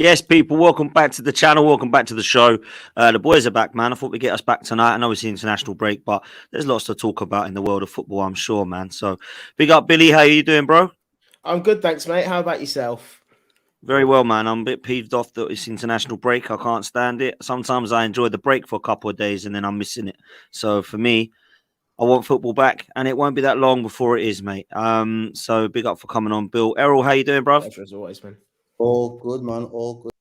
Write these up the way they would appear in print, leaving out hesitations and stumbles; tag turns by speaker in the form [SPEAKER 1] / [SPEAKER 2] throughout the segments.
[SPEAKER 1] Yes, people, welcome back to the channel. Welcome back to the show. The boys are back, man. I thought we'd get us back tonight. I know it's the international break, but there's lots to talk about in the world of football, I'm sure, man. So big up, Billy. How you doing, bro?
[SPEAKER 2] I'm good, thanks, mate. How about yourself?
[SPEAKER 1] Very well, man. I'm a bit peeved off that it's international break. I can't stand it. Sometimes I enjoy the break for a couple of days and then I'm missing it. So for me, I want football back, and it won't be that long before it is, mate. So big up for coming on, Bill. Errol, how you doing, bro?
[SPEAKER 2] Pleasure as always, man.
[SPEAKER 3] All good, man. All good.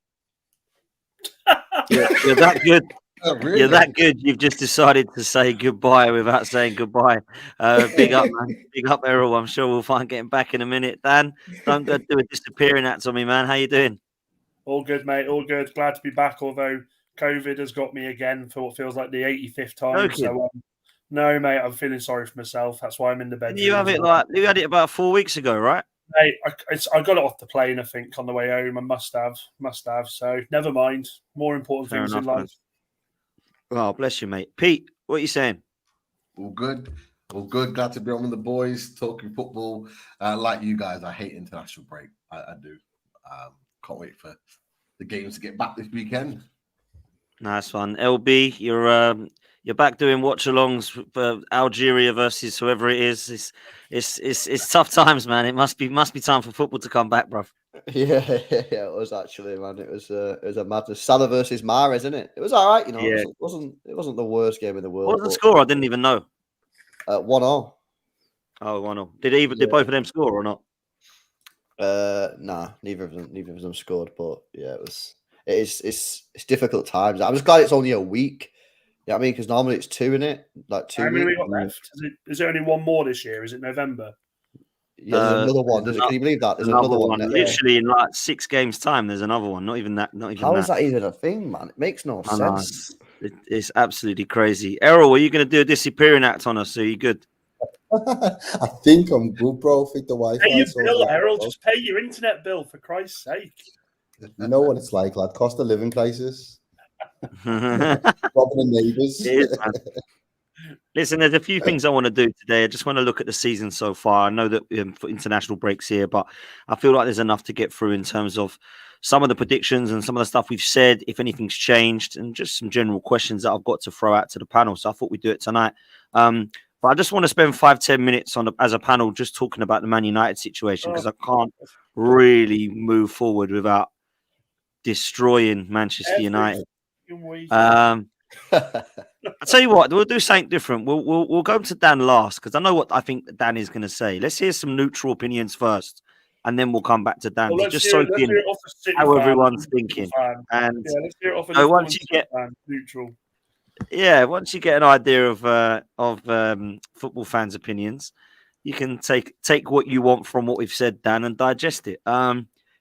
[SPEAKER 1] You're that good.
[SPEAKER 3] Oh, really?
[SPEAKER 1] You're that good. You've just decided to say goodbye without saying goodbye. Big up, man. Big up, Errol. I'm sure we'll find getting back in a minute. Dan, don't go do a disappearing act on me, man. How you doing?
[SPEAKER 4] All good, mate. All good. Glad to be back, although COVID has got me again for what feels like the 85th time.
[SPEAKER 1] Okay.
[SPEAKER 4] So, no, mate, I'm feeling sorry for myself. That's why I'm in the bedroom.
[SPEAKER 1] You have it you had it about 4 weeks ago, right?
[SPEAKER 4] Mate, I got it off the plane, I think, on the way home. I must have. So, never mind. More important
[SPEAKER 1] Fair
[SPEAKER 4] things
[SPEAKER 1] enough,
[SPEAKER 4] in life.
[SPEAKER 1] man. Oh, bless you, mate. Pete, what are you saying?
[SPEAKER 3] All good. All good. Glad to be on with the boys talking football. Like you guys, I hate international break. I do. Can't wait for the games to get back this weekend.
[SPEAKER 1] Nice one. LB, you're back doing watch-alongs for Algeria versus whoever it is. It's tough times, man. It must be time for football to come back, bro.
[SPEAKER 5] Yeah, it was actually, man. It was a madness. Salah versus Mahrez, isn't it? It was all right, you know.
[SPEAKER 1] Yeah.
[SPEAKER 5] It wasn't the worst game in the world.
[SPEAKER 1] What was the score? I didn't even know.
[SPEAKER 5] 1-0.
[SPEAKER 1] Oh, 1-0. Did both of them score or not?
[SPEAKER 5] Nah, neither of them scored. But yeah, it's difficult times. I'm just glad it's only a week. You know what I mean? Because normally it's two in it, like 2
[SPEAKER 4] How many
[SPEAKER 5] weeks.
[SPEAKER 4] we got left? Is it only one more this year? Is it November?
[SPEAKER 5] Yeah, there's another one. Can you believe that? There's another one.
[SPEAKER 1] Literally in like 6 games' time, there's another one. Not even that.
[SPEAKER 5] How is that even a thing, man? It makes no sense.
[SPEAKER 1] It's absolutely crazy. Errol, are you going to do a disappearing act on us? Are you good?
[SPEAKER 6] I think I'm good, bro. I think the Wi-Fi.
[SPEAKER 4] Pay your bill, Errol. Just pay your internet bill, for Christ's sake.
[SPEAKER 6] You know what it's like, lad. Cost of living crisis. Robbing the neighbours.
[SPEAKER 1] It is, man. Listen, there's a few things I want to do today. I just want to look at the season so far. I know that for international breaks here, but I feel like there's enough to get through in terms of some of the predictions and some of the stuff we've said, if anything's changed, and just some general questions that I've got to throw out to the panel. So I thought we'd do it tonight. But I just want to spend 5-10 minutes as a panel just talking about the Man United situation, because I can't really move forward without destroying Manchester United. I'll tell you what, we'll do something different. We'll go to Dan last, because I know what I think Dan is going to say. Let's hear some neutral opinions first, and then we'll come back to Dan.
[SPEAKER 4] Well,
[SPEAKER 1] just soak in how everyone's thinking. And
[SPEAKER 4] let's hear it off
[SPEAKER 1] so once you get
[SPEAKER 4] neutral.
[SPEAKER 1] Yeah, once you get an idea of football fans' opinions, you can take what you want from what we've said, Dan, and digest it.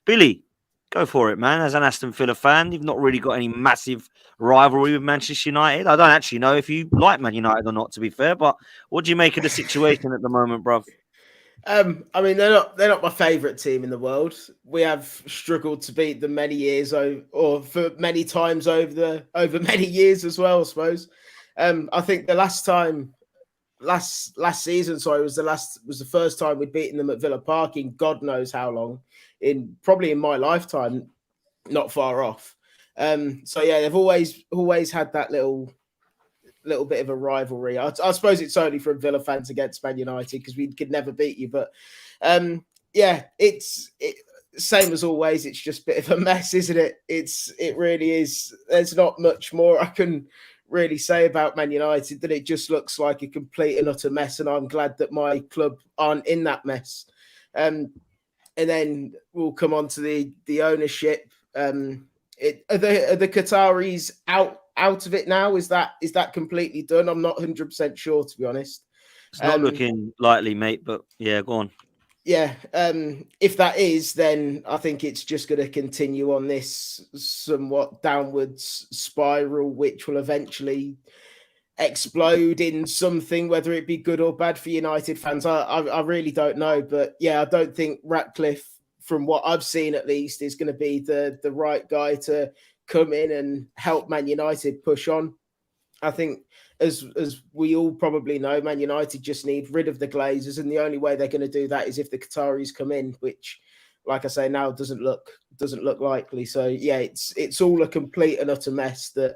[SPEAKER 1] Billy, go for it, man. As an Aston Villa fan, you've not really got any massive rivalry with Manchester United. I don't actually know if you like Man United or not, to be fair, but what do you make of the situation at the moment, bruv?
[SPEAKER 2] I mean, they're not my favourite team in the world. We have struggled to beat them many years, or for many times over many years as well, I suppose. I think the last season, was the first time we'd beaten them at Villa Park in God knows how long, probably in my lifetime, not far off. So yeah, they've always had that little bit of a rivalry. I suppose it's only from Villa fans against Man United, because we could never beat you. But yeah, it's same as always. It's just a bit of a mess, isn't it? It really is. There's not much more I can really say about Man United than it just looks like a complete and utter mess. And I'm glad that my club aren't in that mess. And then we'll come on to the ownership. Are the Qataris out of it now? Is that completely done? I'm not 100% sure, to be honest.
[SPEAKER 1] It's not looking likely, mate, but yeah, go on.
[SPEAKER 2] Yeah, if that is, then I think it's just going to continue on this somewhat downwards spiral, which will eventually explode in something, whether it be good or bad for United fans. I really don't know, but yeah, I don't think Ratcliffe, from what I've seen at least, is going to be the right guy to come in and help Man United push on. I think, as we all probably know, Man United just need rid of the Glazers, and the only way they're going to do that is if the Qataris come in, which like I say, now doesn't look likely. So yeah, it's all a complete and utter mess that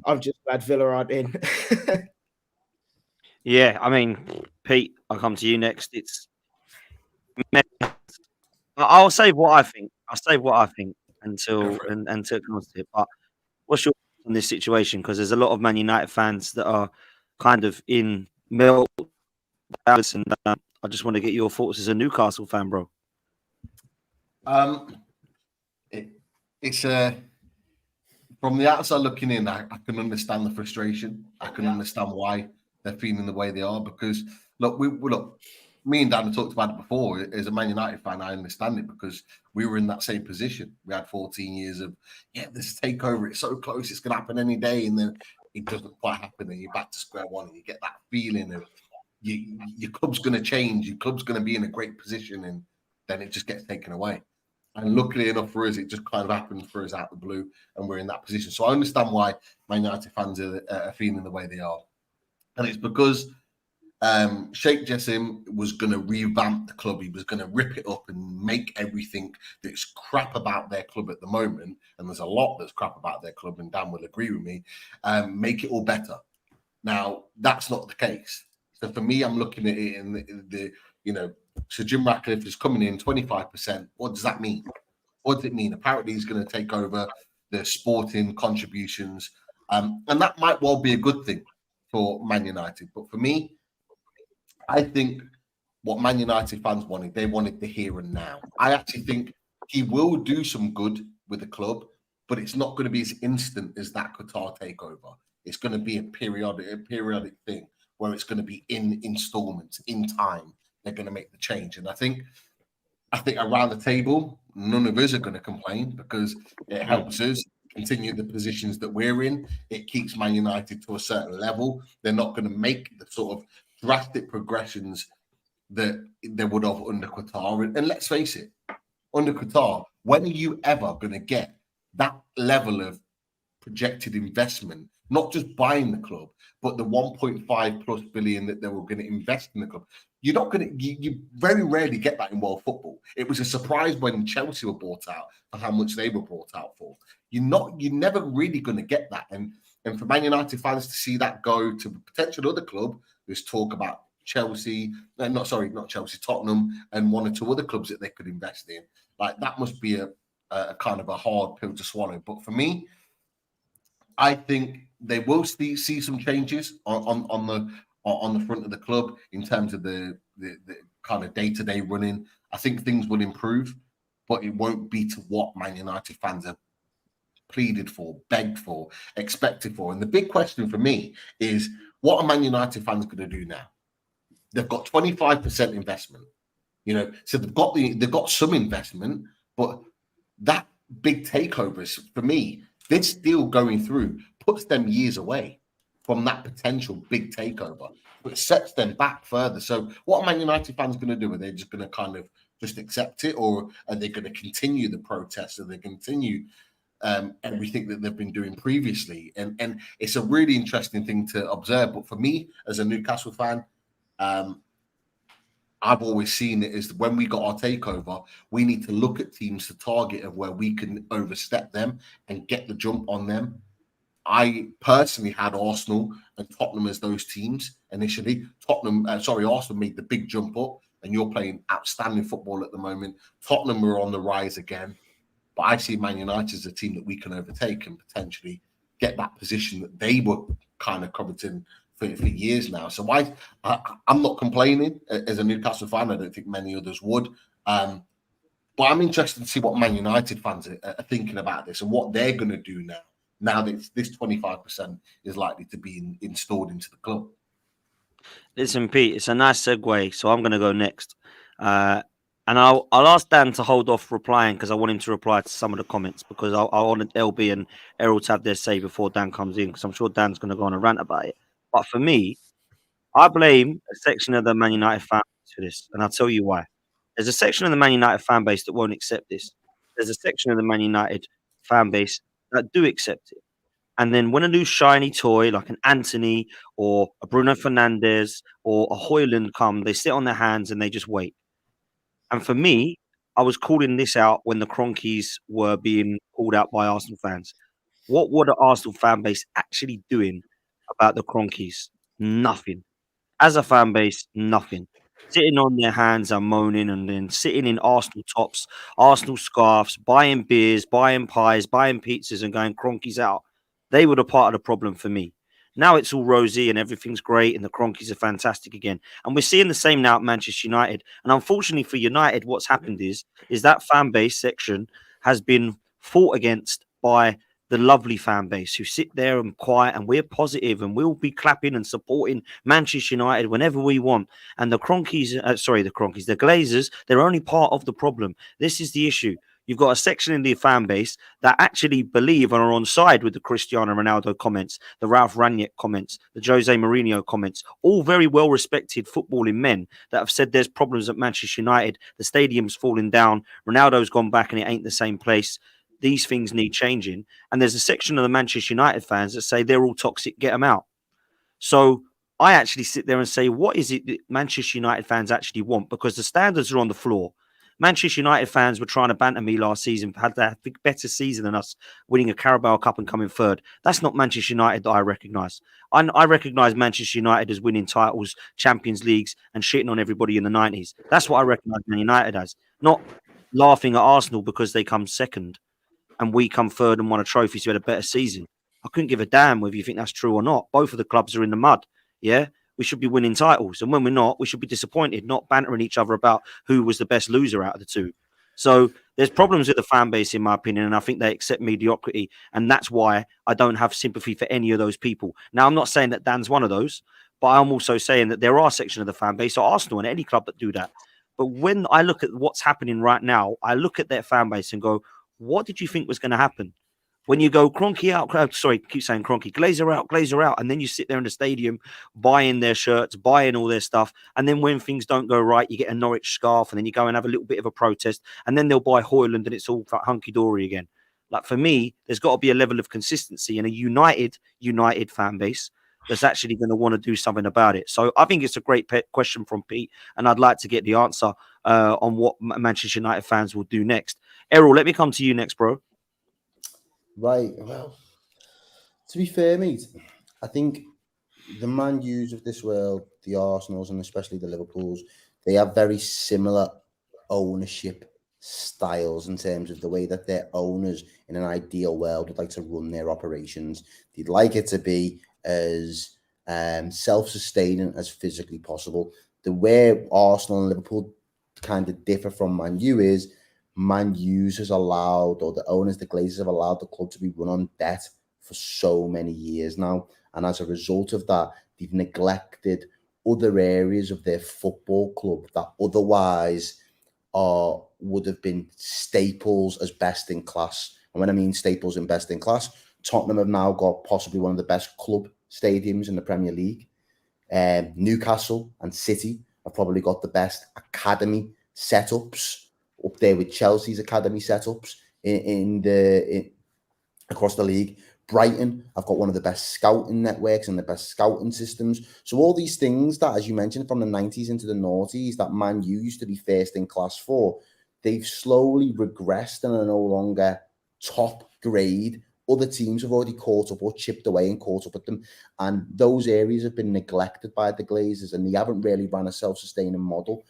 [SPEAKER 2] I'm just glad Villa aren't in.
[SPEAKER 1] Yeah, I mean, Pete, I'll come to you next. I'll save what I think. I'll save what I think
[SPEAKER 3] Go
[SPEAKER 1] until
[SPEAKER 3] for it.
[SPEAKER 1] until it comes to it. But what's your thoughts on this situation? Because there's a lot of Man United fans that are kind of in melt. And I just want to get your thoughts as a Newcastle fan, bro.
[SPEAKER 3] Um, it's from the outside looking in, I can understand the frustration. I can understand why they're feeling the way they are. Because look, me and Dan have talked about it before. As a Man United fan, I understand it because we were in that same position. We had 14 years of this takeover. It's so close. It's going to happen any day, and then it doesn't quite happen, and you're back to square one, and you get that feeling of your club's going to change. Your club's going to be in a great position, and then it just gets taken away. And luckily enough for us, it just kind of happened for us out of the blue, and we're in that position. So I understand why Man United fans are feeling the way they are. And it's because Sheikh Jassim was going to revamp the club. He was going to rip it up and make everything that's crap about their club at the moment, and there's a lot that's crap about their club, and Dan will agree with me, make it all better. Now, that's not the case. So for me, I'm looking at it in so Jim Ratcliffe is coming in 25%. What does that mean? What does it mean? Apparently, he's going to take over the sporting contributions. And that might well be a good thing for Man United. But for me, I think what Man United fans wanted, they wanted the here and now. I actually think he will do some good with the club, but it's not going to be as instant as that Qatar takeover. It's going to be a periodic thing where it's going to be in installments, in time. They're going to make the change. And I think around the table, none of us are going to complain because it helps us continue the positions that we're in. It keeps Man United to a certain level. They're not going to make the sort of drastic progressions that they would have under Qatar. And let's face it, under Qatar, when are you ever going to get that level of projected investment, not just buying the club, but the 1.5 plus billion that they were going to invest in the club? You're not going to, you very rarely get that in world football. It was a surprise when Chelsea were bought out for how much they were bought out for. You're never really going to get that. And for Man United fans to see that go to a potential other club, there's talk about Chelsea, not Chelsea, Tottenham, and one or two other clubs that they could invest in. Like that must be a kind of a hard pill to swallow. But for me, I think they will see some changes on the front of the club in terms of the kind of day-to-day running. I think things will improve, but it won't be to what Man United fans have pleaded for, begged for, expected for. And the big question for me is, what are Man United fans going to do now? They've got 25% investment, so they've got some investment, but that big takeovers for me, this deal going through puts them years away from that potential big takeover. But it sets them back further. So what are Man United fans going to do? Are they just going to kind of just accept it, or are they going to continue the protests? Are they continue everything that they've been doing previously? And it's a really interesting thing to observe. But for me, as a Newcastle fan, I've always seen it as when we got our takeover, we need to look at teams to target of where we can overstep them and get the jump on them. I personally had Arsenal and Tottenham as those teams initially. Arsenal made the big jump up, and you're playing outstanding football at the moment. Tottenham are on the rise again, but I see Man United as a team that we can overtake and potentially get that position that they were kind of coveting for years now. So I'm not complaining as a Newcastle fan. I don't think many others would. But I'm interested to see what Man United fans are thinking about this and what they're going to do now that this 25% is likely to be installed into the club.
[SPEAKER 1] Listen, Pete, it's a nice segue, so I'm going to go next. And I'll ask Dan to hold off replying because I want him to reply to some of the comments because I want LB and Errol to have their say before Dan comes in because I'm sure Dan's going to go on a rant about it. But for me, I blame a section of the Man United fan base for this, and I'll tell you why. There's a section of the Man United fan base that won't accept this. There's a section of the Man United fan base that do accept it. And then when a new shiny toy like an Anthony or a Bruno Fernandes or a Hoyland come, they sit on their hands and they just wait. And for me, I was calling this out when the Cronkies were being called out by Arsenal fans. What were the Arsenal fan base actually doing about the Cronkies? Nothing. As a fan base, nothing. Sitting on their hands and moaning and then sitting in Arsenal tops, Arsenal scarves, buying beers, buying pies, buying pizzas and going Cronkies out. They were the part of the problem for me. Now it's all rosy and everything's great and the Cronkies are fantastic again. And we're seeing the same now at Manchester United. And unfortunately for United, what's happened is that fan base section has been fought against by the lovely fan base who sit there and quiet and we're positive and we'll be clapping and supporting Manchester United whenever we want. And the the Glazers, they're only part of the problem. This is the issue. You've got a section in the fan base that actually believe and are on side with the Cristiano Ronaldo comments, the Ralph Rangnick comments, the Jose Mourinho comments, all very well respected footballing men that have said there's problems at Manchester United, the stadium's falling down, Ronaldo's gone back and it ain't the same place. These things need changing. And there's a section of the Manchester United fans that say they're all toxic, get them out. So I actually sit there and say, what is it that Manchester United fans actually want? Because the standards are on the floor. Manchester United fans were trying to banter me last season, had that better season than us, winning a Carabao Cup and coming third. That's not Manchester United that I recognise. I recognise Manchester United as winning titles, Champions Leagues, and shitting on everybody in the 90s. That's what I recognise Man United as, not laughing at Arsenal because they come second and we come third and won a trophy, so we had a better season. I couldn't give a damn whether you think that's true or not. Both of the clubs are in the mud. Yeah, we should be winning titles. And when we're not, we should be disappointed, not bantering each other about who was the best loser out of the two. So there's problems with the fan base, in my opinion, and I think they accept mediocrity. And that's why I don't have sympathy for any of those people. Now, I'm not saying that Dan's one of those, but I'm also saying that there are sections of the fan base, or Arsenal and any club that do that. But when I look at what's happening right now, I look at their fan base and go, what did you think was going to happen? When you go Cronky out, keep saying Cronky, Glazer out, and then you sit there in the stadium buying their shirts, buying all their stuff, and then when things don't go right, you get a Norwich scarf, and then you go and have a little bit of a protest, and then they'll buy Hoyland, and it's all hunky-dory again. Like for me, there's got to be a level of consistency and a united fan base that's actually going to want to do something about it. So I think it's a great question from Pete, and I'd like to get the answer on what Manchester United fans will do next. Errol, let me come to you next, bro.
[SPEAKER 6] Right. Well, to be fair, mate, I think the Man U's of this world, the Arsenals and especially the Liverpools, they have very similar ownership styles in terms of the way that their owners in an ideal world would like to run their operations. They'd like it to be as self-sustaining as physically possible. The way Arsenal and Liverpool kind of differ from Man U is Man U's has allowed, or the owners, the Glazers have allowed the club to be run on debt for so many years now. And as a result of that, they've neglected other areas of their football club that otherwise would have been staples as best in class. And when I mean staples and best in class, Tottenham have now got possibly one of the best club stadiums in the Premier League. Newcastle and City have probably got the best academy setups, up there with Chelsea's academy setups across the league. Brighton have got one of the best scouting networks and the best scouting systems. So all these things that, as you mentioned, from the 90s into the noughties, that Man U used to be first in class for, they've slowly regressed and are no longer top grade. Other teams have already caught up or chipped away and caught up with them. And those areas have been neglected by the Glazers, and they haven't really run a self-sustaining model.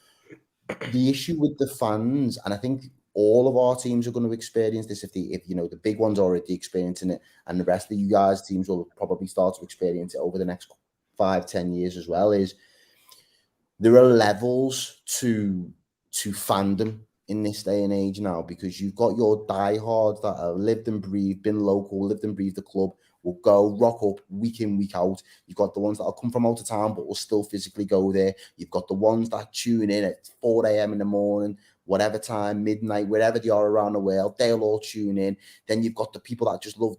[SPEAKER 6] The issue with the fans, and I think all of our teams are going to experience this, if you know, the big ones are already experiencing it, and the rest of you guys' teams will probably start to experience it over the next 5-10 years as well, is there are levels to fandom in this day and age now, because you've got your diehards that have lived and breathed, been local, lived and breathed the club, will go rock up week in, week out. You've got the ones that will come from out of town but will still physically go there. You've got the ones that tune in at 4 a.m. in the morning, whatever time, midnight, wherever they are around the world, they'll all tune in. Then you've got the people that just love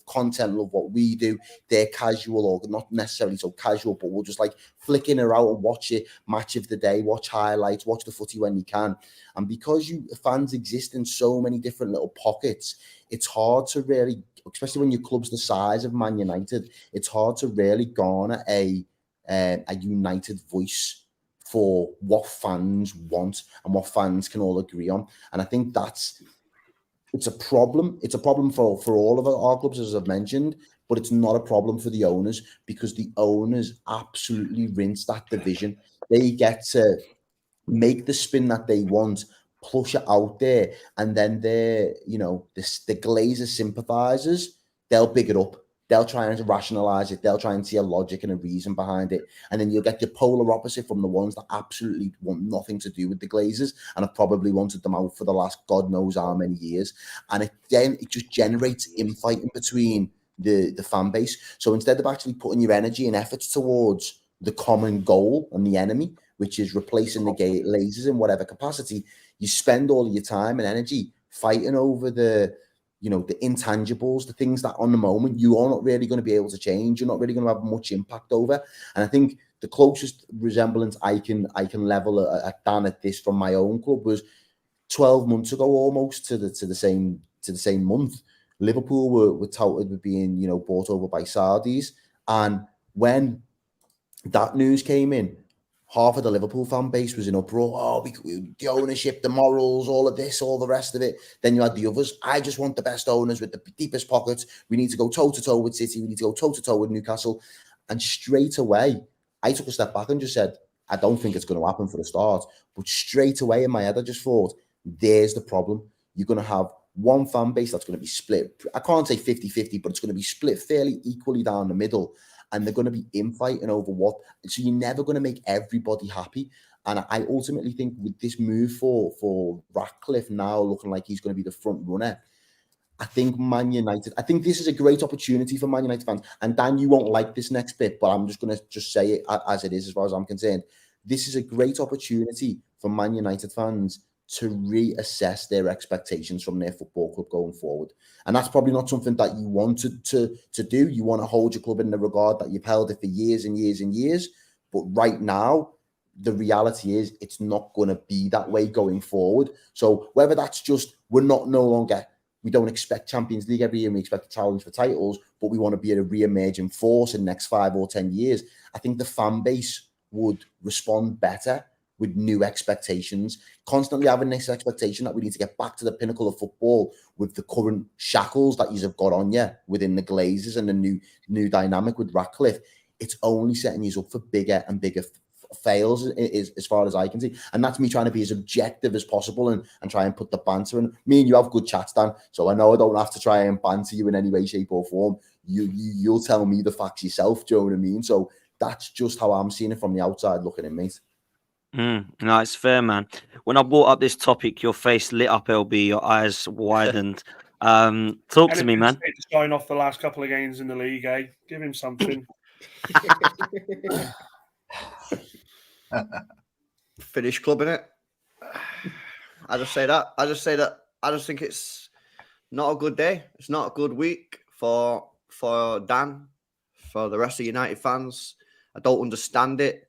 [SPEAKER 6] content, love what we do. They're casual, or not necessarily so casual, but we'll just like flick in or out and watch it, match of the day, watch highlights, watch the footy when you can. And because you fans exist in so many different little pockets, it's hard to really, especially when your club's the size of Man United, it's hard to really garner a united voice for what fans want and what fans can all agree on. And I think it's a problem. It's a problem for all of our clubs, as I've mentioned, but it's not a problem for the owners, because the owners absolutely rinse that division. They get to make the spin that they want, push it out there, and then the Glazer sympathizers, they'll big it up. They'll try and rationalize it. They'll try and see a logic and a reason behind it. And then you'll get the polar opposite from the ones that absolutely want nothing to do with the Glazers and have probably wanted them out for the last God knows how many years. And it just generates infighting between the fan base. So instead of actually putting your energy and efforts towards the common goal and the enemy, which is replacing the Glazers in whatever capacity, you spend all of your time and energy fighting over the intangibles, the things that on the moment you are not really going to be able to change. You're not really going to have much impact over. And I think the closest resemblance I can level at Dan at this from my own club was 12 months ago, almost to the same month. Liverpool were touted with being bought over by Saudis, and when that news came in, half of the Liverpool fan base was in uproar. Oh, the ownership, the morals, all of this, all the rest of it. Then you had the others. I just want the best owners with the deepest pockets. We need to go toe-to-toe with City. We need to go toe-to-toe with Newcastle. And straight away, I took a step back and just said, I don't think it's going to happen for the start. But straight away in my head, I just thought, there's the problem. You're going to have one fan base that's going to be split. I can't say 50-50, but it's going to be split fairly equally down the middle. And they're going to be infighting over what. So you're never going to make everybody happy. And I ultimately think with this move for Ratcliffe now looking like he's going to be the front runner, I think this is a great opportunity for Man United fans. And Dan, you won't like this next bit, but I'm just going to say it as it is as far as I'm concerned. This is a great opportunity for Man United fans to reassess their expectations from their football club going forward. And that's probably not something that you wanted to do. You want to hold your club in the regard that you've held it for years and years and years. But right now, the reality is it's not going to be that way going forward. So whether that's just we don't expect Champions League every year, we expect a challenge for titles, but we want to be a re-emerging force in the next 5 or 10 years, I think the fan base would respond better with new expectations, constantly having this expectation that we need to get back to the pinnacle of football with the current shackles that you've got on you within the Glazers and the new dynamic with Ratcliffe. It's only setting you up for bigger and bigger fails as far as I can see. And that's me trying to be as objective as possible and try and put the banter in. Me and you have good chats, Dan, so I know I don't have to try and banter you in any way, shape or form. You'll tell me the facts yourself, do you know what I mean? So that's just how I'm seeing it from the outside looking in, mate.
[SPEAKER 1] No, it's fair, man. When I brought up this topic, your face lit up, LB, your eyes widened. Talk to me, man.
[SPEAKER 4] To sign off the last couple of games in the league, eh? Give him something.
[SPEAKER 5] Finish club, innit? I just say that. I just think it's not a good day. It's not a good week for Dan, for the rest of United fans. I don't understand it.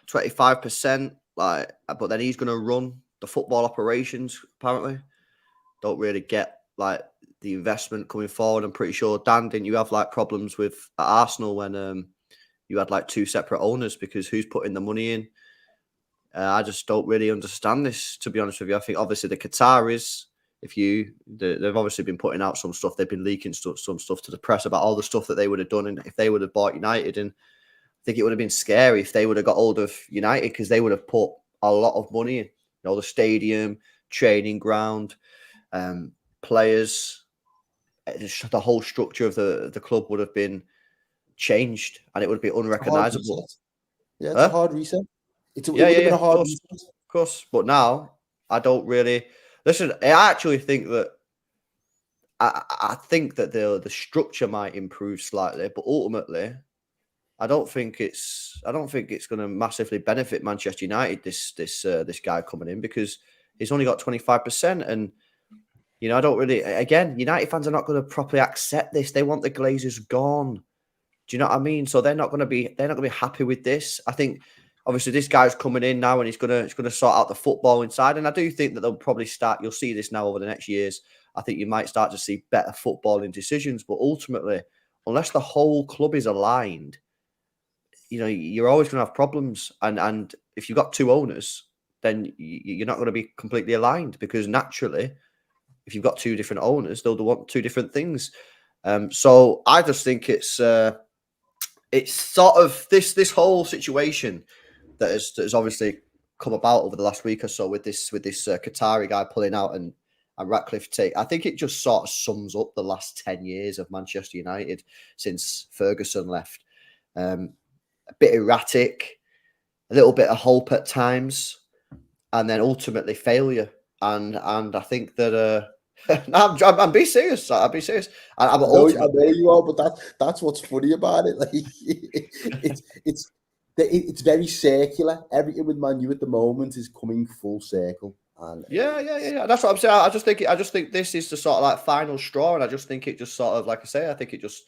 [SPEAKER 5] 25%, but then he's going to run the football operations, apparently. Don't really get, the investment coming forward. I'm pretty sure, Dan, didn't you have, problems with at Arsenal when you had, 2 separate owners, because who's putting the money in? I just don't really understand this, to be honest with you. I think, obviously, the Qataris, they've obviously been putting out some stuff. They've been leaking some stuff to the press about all the stuff that they would have done and if they would have bought United. And I think it would have been scary if they would have got hold of United, because they would have put a lot of money in. The stadium, training ground, players, the whole structure of the club would have been changed, and it would be unrecognisable.
[SPEAKER 6] Yeah, it's a hard reset. It would have been a hard reset.
[SPEAKER 5] Of course, but now I don't really listen. I actually think that I think that the structure might improve slightly, but ultimately, I don't think it's going to massively benefit Manchester United. This guy coming in, because he's only got 25%, and I don't really. Again, United fans are not going to properly accept this. They want the Glazers gone. Do you know what I mean? So they're not going to be happy with this. I think obviously this guy's coming in now, and he's going to sort out the football inside. And I do think that they'll probably start. You'll see this now over the next years. I think you might start to see better footballing decisions. But ultimately, unless the whole club is aligned, you're always going to have problems. And if you've got two owners, then you're not going to be completely aligned, because naturally, if you've got two different owners, they'll want two different things. So I just think it's sort of this whole situation that has obviously come about over the last week or so with this Qatari guy pulling out and Ratcliffe take. I think it just sort of sums up the last 10 years of Manchester United since Ferguson left. A bit erratic, a little bit of hope at times, and then ultimately failure. And I think that I'm being serious. I'll be serious. I
[SPEAKER 6] know you are, but that's what's funny about it. Like it's very circular. Everything with Man U at the moment is coming full circle. And
[SPEAKER 5] yeah. That's what I'm saying. I just think this is the sort of like final straw, and I just think it just sort of, like I say, I think it just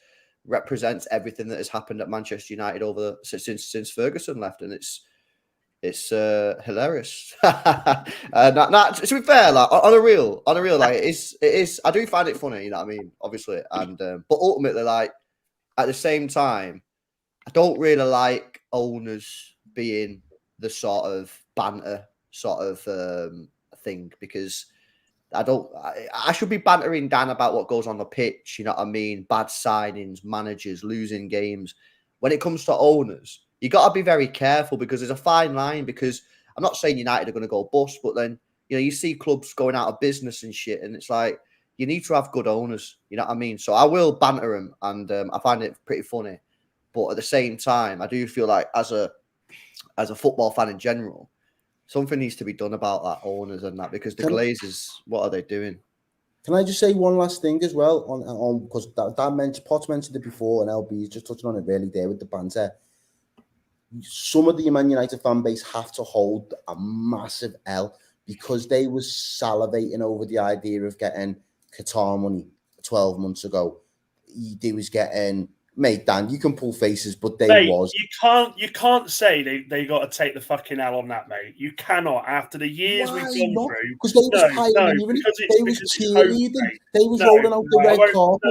[SPEAKER 5] represents everything that has happened at Manchester United since Ferguson left, and it's hilarious. To be fair, like on a real, like it is. I do find it funny, you know what I mean? Obviously, and but ultimately, like at the same time, I don't really like owners being the sort of banter sort of thing, because I should be bantering Dan about what goes on the pitch, you know what I mean? Bad signings, managers, losing games. When it comes to owners, you got to be very careful, because there's a fine line. Because I'm not saying United are going to go bust, but then, you see clubs going out of business and shit, and it's like, you need to have good owners, you know what I mean? So I will banter them, and I find it pretty funny. But at the same time, I do feel like as a football fan in general, something needs to be done about that owners and that, because the Glazers, what are they doing?
[SPEAKER 6] Can I just say one last thing as well on because Potts mentioned it before, and LB is just touching on it really there with the banter. Some of the Man United fan base have to hold a massive L, because they was salivating over the idea of getting Qatar money 12 months ago. They was getting, mate, Dan, you can pull faces, but
[SPEAKER 4] you can't say they got to take the fucking L on that, mate. You cannot, after the years we've gone through.
[SPEAKER 6] Because they was pioneering, they was cheerleading, they was rolling out the red carpet.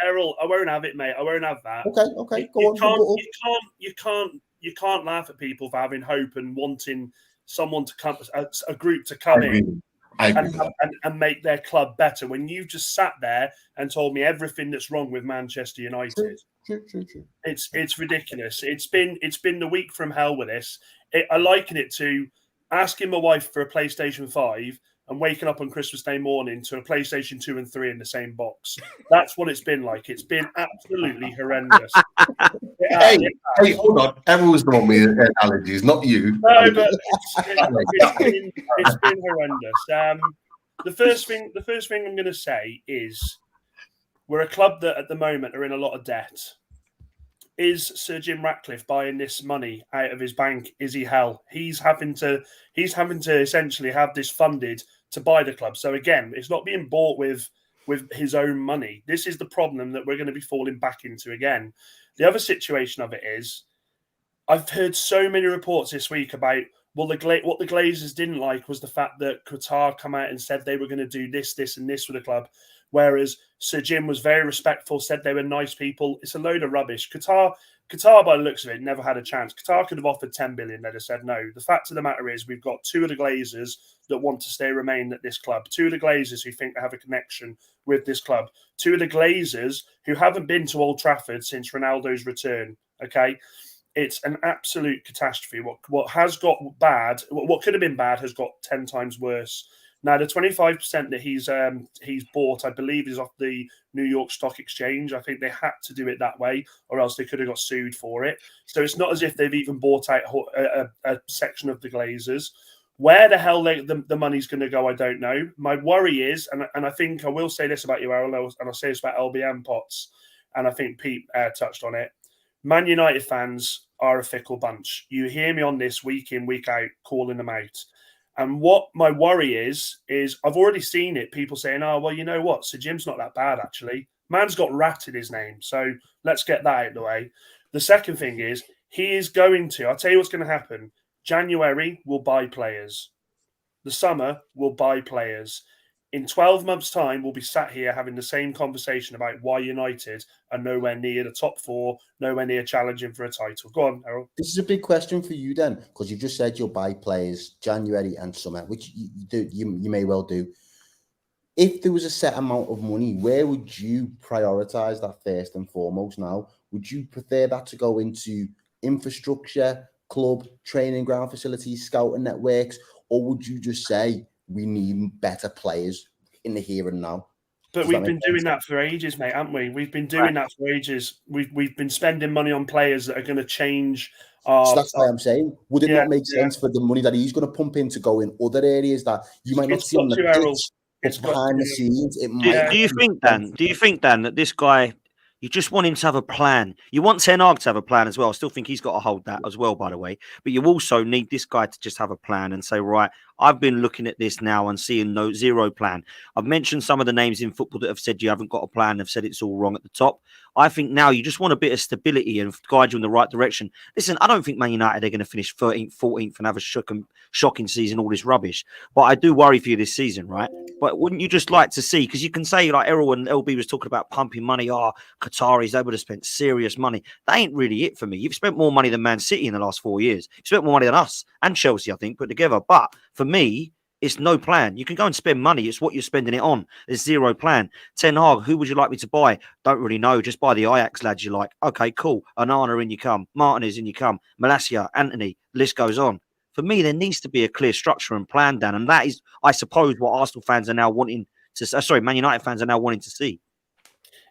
[SPEAKER 4] Errol, I won't have it, mate. I won't have that.
[SPEAKER 6] Okay, go on.
[SPEAKER 4] You can't laugh at people for having hope and wanting someone to come, a group to come in and make their club better, when you've just sat there and told me everything that's wrong with Manchester United.
[SPEAKER 6] True.
[SPEAKER 4] It's ridiculous. It's been the week from hell with this. I liken it to asking my wife for a PlayStation 5 and waking up on Christmas Day morning to a PlayStation 2 and 3 in the same box. That's what it's been like. It's been absolutely horrendous.
[SPEAKER 3] Hey, hold on. Everyone's got me allergies, not you.
[SPEAKER 4] No, but it's been horrendous. The first thing I'm going to say is, we're a club that at the moment are in a lot of debt. Is Sir Jim Ratcliffe buying this money out of his bank? Is he hell? He's having to essentially have this funded to buy the club. So again, it's not being bought with his own money. This is the problem that we're going to be falling back into again. The other situation of it is, I've heard so many reports this week about, well, what the Glazers didn't like was the fact that Qatar come out and said they were going to do this, and this with the club. Whereas Sir Jim was very respectful, said they were nice people. It's a load of rubbish. Qatar, by the looks of it, never had a chance. Qatar could have offered 10 billion. They'd have said no. The fact of the matter is, we've got two of the Glazers that want to remain at this club. Two of the Glazers who think they have a connection with this club. Two of the Glazers who haven't been to Old Trafford since Ronaldo's return. Okay. It's an absolute catastrophe. What has got bad, what could have been bad, has got 10 times worse. Now, the 25% that he's bought, I believe, is off the New York Stock Exchange. I think they had to do it that way, or else they could have got sued for it. So it's not as if they've even bought out a section of the Glazers. Where the hell the money's going to go, I don't know. My worry is, and I think I will say this about you, Errol, and I'll say this about LBM Potts, and I think Pete touched on it. Man United fans are a fickle bunch. You hear me on this week in, week out, calling them out. And what my worry is I've already seen it. People saying, oh, well, you know what? Sir Jim's not that bad, actually. Man's got Rat in his name. So let's get that out of the way. The second thing is, he is going to, I'll tell you what's going to happen. January will buy players. The summer will buy players. in 12 months' time, we'll be sat here having the same conversation about why United are nowhere near the top four, nowhere near challenging for a title. Go on, Errol.
[SPEAKER 6] This is a big question for you then, because you've just said you'll buy players January and summer, which you may well do. If there was a set amount of money, where would you prioritize that first and foremost now? Would you prefer that to go into infrastructure, club, training ground facilities, scouting networks, or would you just say we need better players in the here and now?
[SPEAKER 4] But we've been doing that for ages, mate, haven't we? We've been doing that for ages. We've been spending money on players that are going to change our...
[SPEAKER 6] So that's why I'm saying, would it not make sense for the money that he's going to pump in to go in other areas that you might not see on the pitch, but behind the scenes, it might...
[SPEAKER 1] Do you think, Dan, that this guy, you just want him to have a plan? You want Ten Hag to have a plan as well. I still think he's got to hold that as well, by the way. But you also need this guy to just have a plan and say, right, I've been looking at this now and seeing zero plan. I've mentioned some of the names in football that have said you haven't got a plan, have said it's all wrong at the top. I think now you just want a bit of stability and guide you in the right direction. Listen, I don't think Man United are going to finish 13th, 14th and have a shocking season, all this rubbish. But I do worry for you this season, right? But wouldn't you just like to see, because you can say, like Errol and LB was talking about pumping money, Qataris, they would have spent serious money. That ain't really it for me. You've spent more money than Man City in the last 4 years. You've spent more money than us and Chelsea, I think, put together. But for me, it's no plan. You can go and spend money. It's what you're spending it on. There's zero plan. Ten Hag, who would you like me to buy? Don't really know. Just buy the Ajax lads you like. Okay, cool. Onana, in you come. Martinez, in you come. Malacia, Anthony, list goes on. For me, there needs to be a clear structure and plan, Dan. And that is, I suppose, what Arsenal fans are now wanting to... Man United fans are now wanting to see.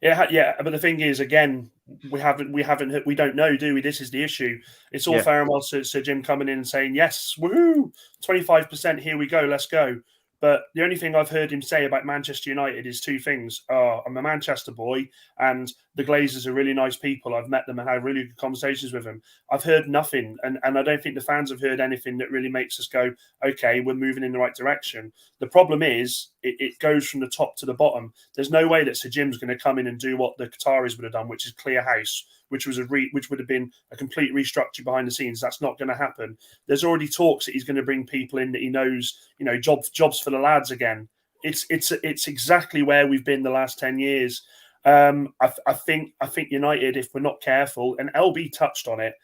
[SPEAKER 4] Yeah, but the thing is, again, we don't know, do we? This is the issue. It's all fair and well, Sir Jim coming in and saying, yes, woohoo, 25%, here we go, let's go. But the only thing I've heard him say about Manchester United is two things. I'm a Manchester boy, and the Glazers are really nice people. I've met them and had really good conversations with them. I've heard nothing, and I don't think the fans have heard anything that really makes us go, okay, we're moving in the right direction. The problem is, it goes from the top to the bottom. There's no way that Sir Jim's going to come in and do what the Qataris would have done, which is clear house, which would have been a complete restructure behind the scenes. That's not going to happen. There's already talks that he's going to bring people in that he knows, jobs for the lads again. It's exactly where we've been the last 10 years. I think United, if we're not careful, and LB touched on it,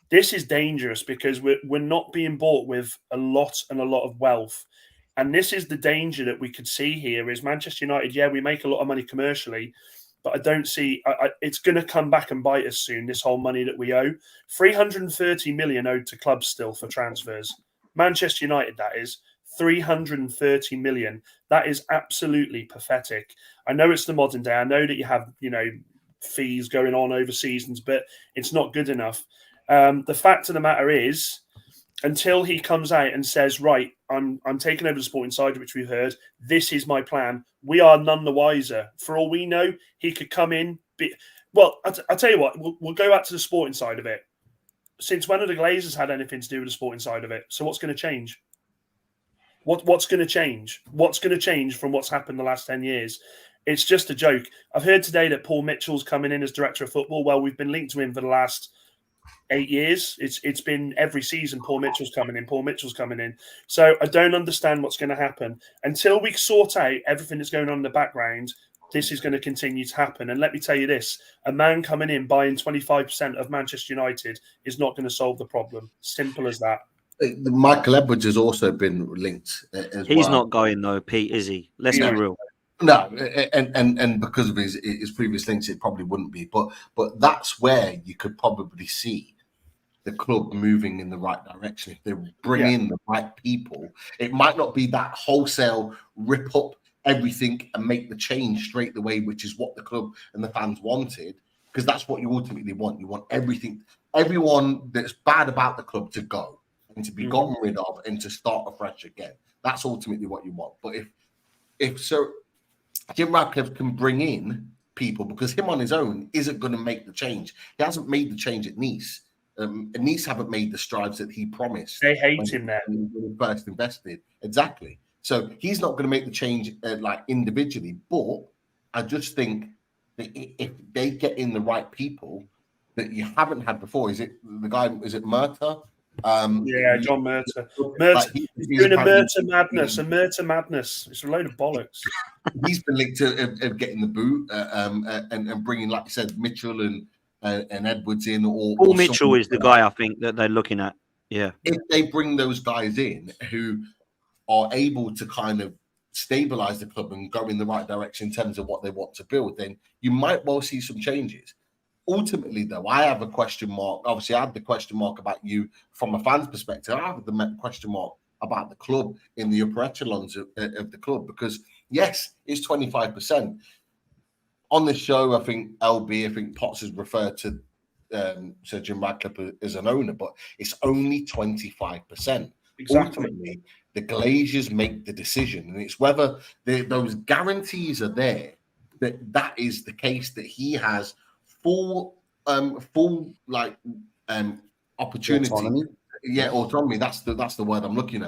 [SPEAKER 4] this is dangerous because we're not being bought with a lot of wealth. And this is the danger that we could see here is Manchester United, yeah, we make a lot of money commercially, but I don't see it's going to come back and bite us soon, this whole money that we owe. 330 million owed to clubs still for transfers. Manchester United, that is. 330 million. That is absolutely pathetic. I know it's the modern day. I know that you have, fees going on over seasons, but it's not good enough. The fact of the matter is, until he comes out and says, right, I'm taking over the Sporting side, which we've heard, this is my plan, we are none the wiser. For all we know, he could come in. I'll tell you what, we'll go back to the Sporting side of it. Since when have the Glazers had anything to do with the Sporting side of it? So what's going to change? What's going to change? What's going to change from what's happened the last 10 years? It's just a joke. I've heard today that Paul Mitchell's coming in as director of football. Well, we've been linked to him for the last 8 years. It's been every season Paul Mitchell's coming in. So I don't understand what's going to happen. Until we sort out everything that's going on in the background, this is going to continue to happen. And let me tell you this, a man coming in buying 25% of Manchester United is not going to solve the problem. Simple as that.
[SPEAKER 3] Michael Edwards has also been linked as
[SPEAKER 1] He's
[SPEAKER 3] well.
[SPEAKER 1] not going though, Pete, is he? Let's be real.
[SPEAKER 3] No, and because of his previous links, it probably wouldn't be. But that's where you could probably see the club moving in the right direction. If they bring in the right people, it might not be that wholesale rip up everything and make the change straight away, which is what the club and the fans wanted, because that's what you ultimately want. You want everyone that's bad about the club to go and to be gotten rid of and to start afresh again. That's ultimately what you want. But if Sir Jim Ratcliffe can bring in people, because him on his own isn't going to make the change. He hasn't made the change at Nice. Nice haven't made the strides that he promised.
[SPEAKER 4] They hate him there.
[SPEAKER 3] When he first invested. Exactly. So he's not going to make the change individually. But I just think that if they get in the right people that you haven't had before, is it Murta?
[SPEAKER 4] Yeah, John Murta.
[SPEAKER 3] Like,
[SPEAKER 4] He's
[SPEAKER 3] he's
[SPEAKER 4] doing a
[SPEAKER 3] apparently-
[SPEAKER 4] Murta madness. It's a load of bollocks.
[SPEAKER 3] He's been linked to getting the boot and bringing, like I said, Mitchell and Edwards in. Or
[SPEAKER 1] Paul
[SPEAKER 3] or
[SPEAKER 1] Mitchell
[SPEAKER 3] someone-
[SPEAKER 1] is the guy I think that they're looking at. Yeah.
[SPEAKER 3] If they bring those guys in who are able to kind of stabilize the club and go in the right direction in terms of what they want to build, then you might well see some changes. Ultimately, though, I have a question mark. Obviously, I had the question mark about you from a fan's perspective. I have the question mark about the club in the upper echelons of the club, because yes, it's 25%. On this show, I think Potts has referred to Sir Jim Radcliffe as an owner, but it's only 25%.
[SPEAKER 4] Exactly.
[SPEAKER 3] Ultimately, the Glazers make the decision, and it's whether those guarantees are there that is the case, that he has full opportunity.
[SPEAKER 6] Autonomy.
[SPEAKER 3] Yeah, autonomy. That's the word I'm looking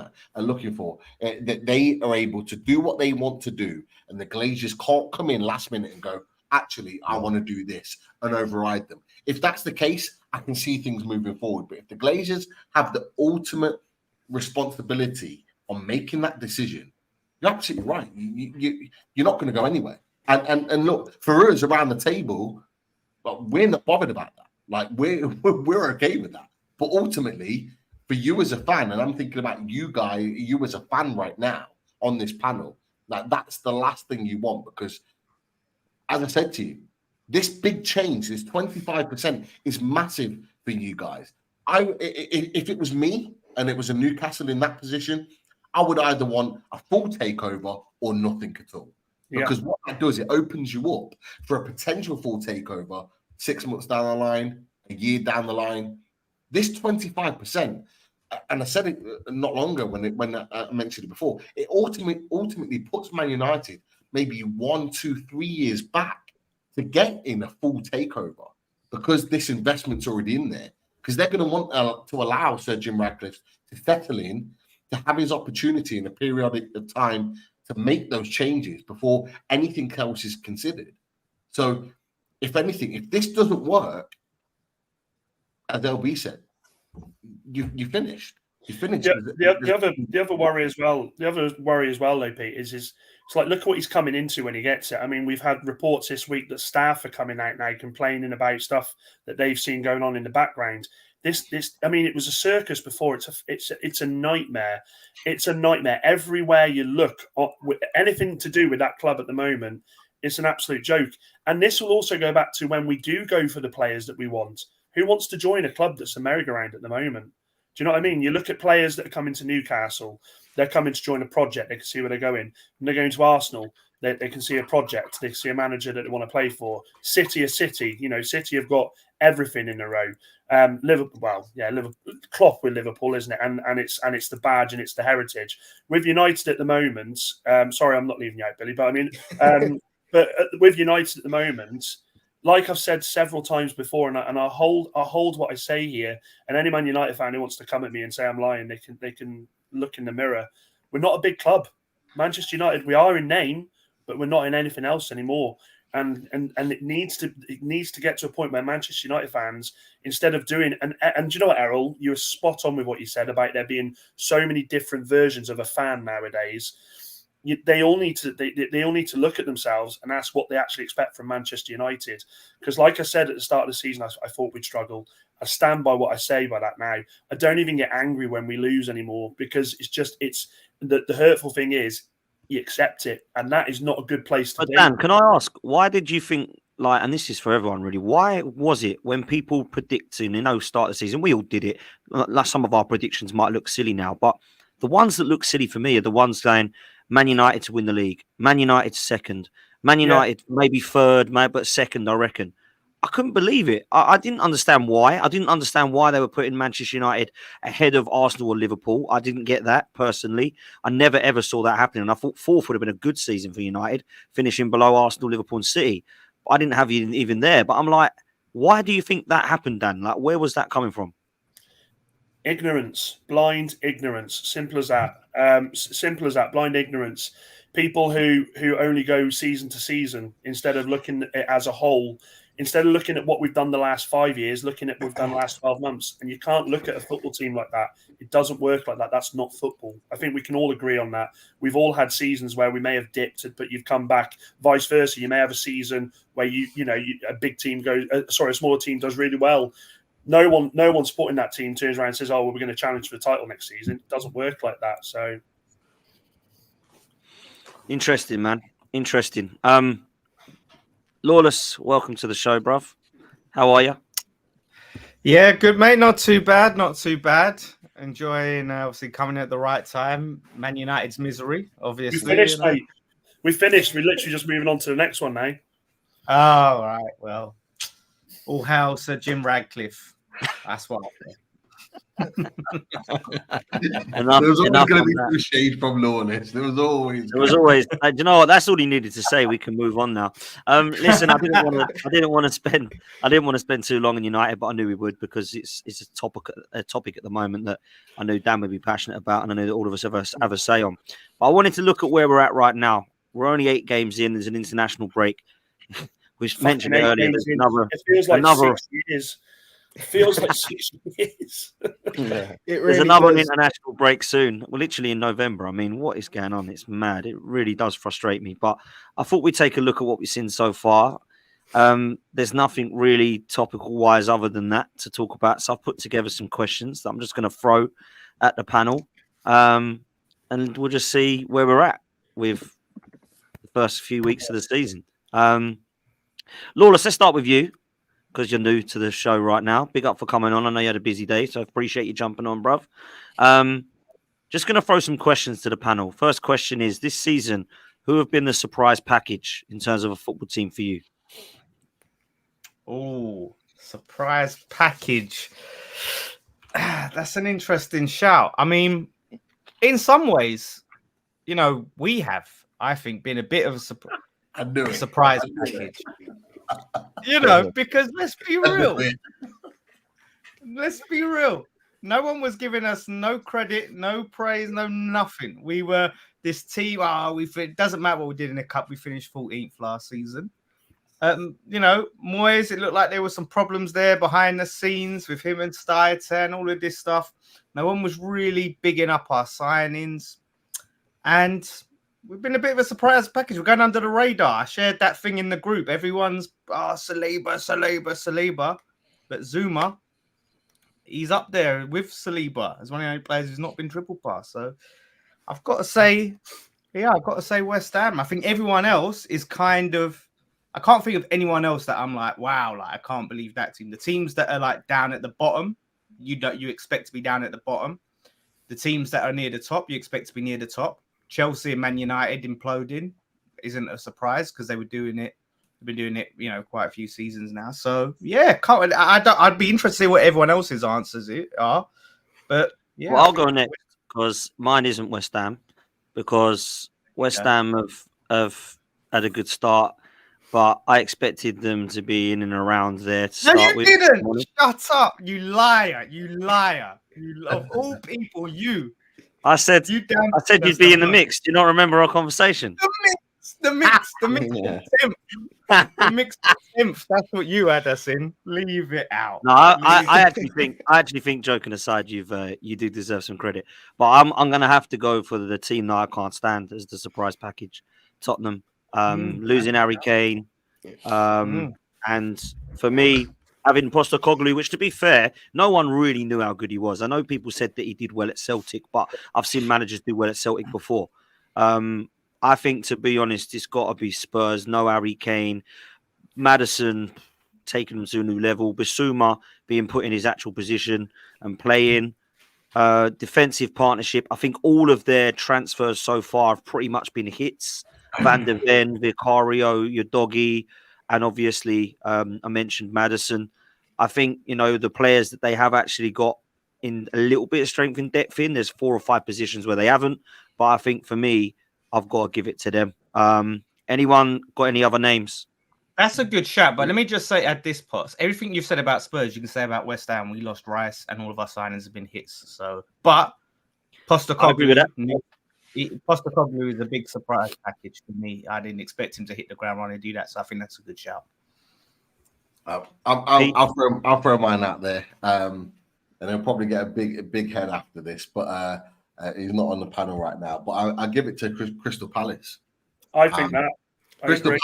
[SPEAKER 3] for. That they are able to do what they want to do, and the Glazers can't come in last minute and go, actually, I want to do this, and override them. If that's the case, I can see things moving forward. But if the Glazers have the ultimate responsibility on making that decision, you're absolutely right. You're not going to go anywhere. And look, for us around the table, we're not bothered about that. Like, we're okay with that. But ultimately, for you as a fan, and I'm thinking about you as a fan right now on this panel, that's the last thing you want, because as I said to you, this big change, this 25%, is massive for you guys. If it was me and it was a Newcastle in that position, I would either want a full takeover or nothing at all. Because what that does, it opens you up for a potential full takeover 6 months down the line, a year down the line. This 25%, and I said it not longer when I mentioned it before, it ultimately puts Man United maybe 1, 2, 3 years back to get in a full takeover, because this investment's already in there. Because they're going to want to allow Sir Jim Radcliffe to settle in, to have his opportunity in a periodic of time to make those changes before anything else is considered. So, if anything, if this doesn't work, as LB said, you finished. You finished.
[SPEAKER 4] The other worry as well. The other worry as well, though, Pete, is it's like, look at what he's coming into when he gets it. I mean, we've had reports this week that staff are coming out now complaining about stuff that they've seen going on in the background. I mean, it was a circus before. It's a nightmare. It's a nightmare everywhere you look. With anything to do with that club at the moment, it's an absolute joke. And this will also go back to when we do go for the players that we want. Who wants to join a club that's a merry-go-round at the moment? Do you know what I mean? You look at players that are coming to Newcastle, they're coming to join a project, they can see where they're going. When they're going to Arsenal, they can see a project, they can see a manager that they want to play for. City, City have got everything in a row. Liverpool, Klopp with Liverpool, isn't it? And it's the badge and it's the heritage. With United at the moment, sorry, I'm not leaving you out, Billy, but I mean, with United at the moment, like I've said several times before, and I hold what I say here. And any Man United fan who wants to come at me and say I'm lying, they can look in the mirror. We're not a big club, Manchester United. We are in name, but we're not in anything else anymore. And it needs to get to a point where Manchester United fans, instead of doing and do you know what, Errol, you were spot on with what you said about there being so many different versions of a fan nowadays. They all need to look at themselves and ask what they actually expect from Manchester United. Because, like I said at the start of the season, I thought we'd struggle. I stand by what I say by that now. I don't even get angry when we lose anymore, because it's the hurtful thing is you accept it, and that is not a good place to be.
[SPEAKER 1] Dan, can I ask, why did you think, like, and this is for everyone really, why was it when people predicting, start of the season, we all did it, like some of our predictions might look silly now, but the ones that look silly for me are the ones saying Man United to win the league, Man United second, Man United maybe third, but second, I reckon. I couldn't believe it. I didn't understand why. I didn't understand why they were putting Manchester United ahead of Arsenal or Liverpool. I didn't get that personally. I never ever saw that happening. And I thought fourth would have been a good season for United, finishing below Arsenal, Liverpool, and City. But I didn't have you even there. But I'm like, why do you think that happened, Dan? Like, where was that coming from?
[SPEAKER 4] Ignorance, blind ignorance, simple as that. Blind ignorance. People who only go season to season instead of looking at it as a whole. Instead of looking at what we've done the last 5 years, looking at what we've done the last 12 months. And you can't look at a football team like that. It doesn't work like that. That's not football. I think we can all agree on that. We've all had seasons where we may have dipped, but you've come back. Vice versa, you may have a season where a big team a smaller team does really well. No one supporting that team turns around and says, "Oh, well, we're going to challenge for the title next season." It doesn't work like that. So
[SPEAKER 1] interesting, man. Interesting. Lawless, welcome to the show, bruv. How are you?
[SPEAKER 7] Yeah, good, mate. Not too bad. Not too bad. Enjoying, obviously, coming at the right time. Man United's misery, obviously.
[SPEAKER 4] We finished, mate. We finished. We're literally just moving on to the next one now.
[SPEAKER 7] Oh, all right. Well, all hail Sir Jim Radcliffe. That's what I think.
[SPEAKER 3] There was always going to be some shade from Lawless. There was always.
[SPEAKER 1] Do you know what? That's all he needed to say. We can move on now. Listen, I didn't want to spend too long in United, but I knew we would because it's a topic at the moment that I knew Dan would be passionate about, and I know that all of us have a say on. But I wanted to look at where we're at right now. We're only 8 games in. There's an international break. We mentioned it earlier. There's
[SPEAKER 4] it feels like 6 years. It feels like 6 years.
[SPEAKER 1] There's another international break soon. We're literally in November. I mean, what is going on? It's mad. It really does frustrate me. But I thought we'd take a look at what we've seen so far. There's nothing really topical-wise other than that to talk about. So I've put together some questions that I'm just going to throw at the panel. And we'll just see where we're at with the first few weeks of the season. Lawless, let's start with you, because you're new to the show right now. Big up for coming on. I know you had a busy day, so I appreciate you jumping on, bruv. Just going to throw some questions to the panel. First question is, this season, who have been the surprise package in terms of a football team for you?
[SPEAKER 7] Oh, surprise package. That's an interesting shout. I mean, in some ways, we have, I think, been a bit of a surprise package. Because let's be real. Let's be real. No one was giving us no credit, no praise, no nothing. We were this team. It doesn't matter what we did in the cup. We finished 14th last season. Moyes, it looked like there were some problems there behind the scenes with him and Steyer and all of this stuff. No one was really bigging up our signings. And we've been a bit of a surprise package. We're going under the radar. I shared that thing in the group. Everyone's, Saliba. But Zuma, he's up there with Saliba as one of the only players who's not been triple pass. So I've got to say West Ham. I think everyone else is kind of, I can't think of anyone else that I'm like, wow, I can't believe that team. The teams that are like down at the bottom, you expect to be down at the bottom. The teams that are near the top, you expect to be near the top. Chelsea and Man United imploding isn't a surprise because they've been doing it, quite a few seasons now. So yeah, I'd be interested to see what everyone else's answers are. But yeah,
[SPEAKER 1] well, I'll go next because mine isn't West Ham, because West Ham have had a good start, but I expected them to be in and around there to start with.
[SPEAKER 7] No, you didn't. Shut up, you liar! You of all people, you.
[SPEAKER 1] I said you'd be in the mix. Do you not remember our conversation?
[SPEAKER 7] The mix. The mix. That's what you had us in. Leave it out.
[SPEAKER 1] No, I actually think, joking aside, you do deserve some credit. But I'm gonna have to go for the team that I can't stand as the surprise package. Tottenham losing Harry Kane, and for me, having Postecoglou, which, to be fair, no one really knew how good he was. I know people said that he did well at Celtic, but I've seen managers do well at Celtic before. I think, to be honest, it's got to be Spurs. No Harry Kane. Maddison taking them to a new level. Bissouma being put in his actual position and playing. Defensive partnership. I think all of their transfers so far have pretty much been hits. Van der Ven, Vicario, Udogie, and obviously I mentioned Maddison. I think, the players that they have actually got in a little bit of strength and depth in. There's 4 or 5 positions where they haven't. But I think for me, I've got to give it to them. Anyone got any other names?
[SPEAKER 7] That's a good shout. But let me just say at this part, everything you've said about Spurs, you can say about West Ham. We lost Rice and all of our signings have been hits. So, but Postecoglou is a big surprise package for me. I didn't expect him to hit the ground running and do that. So I think that's a good shout.
[SPEAKER 3] I'll throw mine out there, and he'll probably get a big head after this. But he's not on the panel right now. But I give it to Crystal Palace.
[SPEAKER 4] I think that.
[SPEAKER 3] Crystal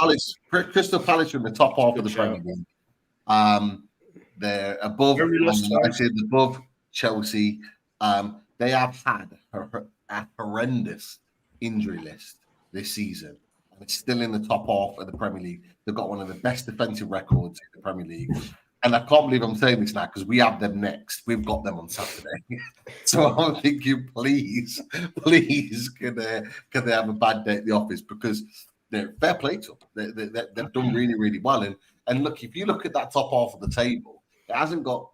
[SPEAKER 3] Palace are in the top half of the Premier League. They're above Man United, above Chelsea. They have had a horrendous injury list this season. And it's still in the top half of the Premier League. They've got one of the best defensive records in the Premier League. And I can't believe I'm saying this now because we have them next. We've got them on Saturday. So I'm thinking, please, can they have a bad day at the office? Because they're fair play to them. They've done really, really well. And look, if you look at that top half of the table, it hasn't got,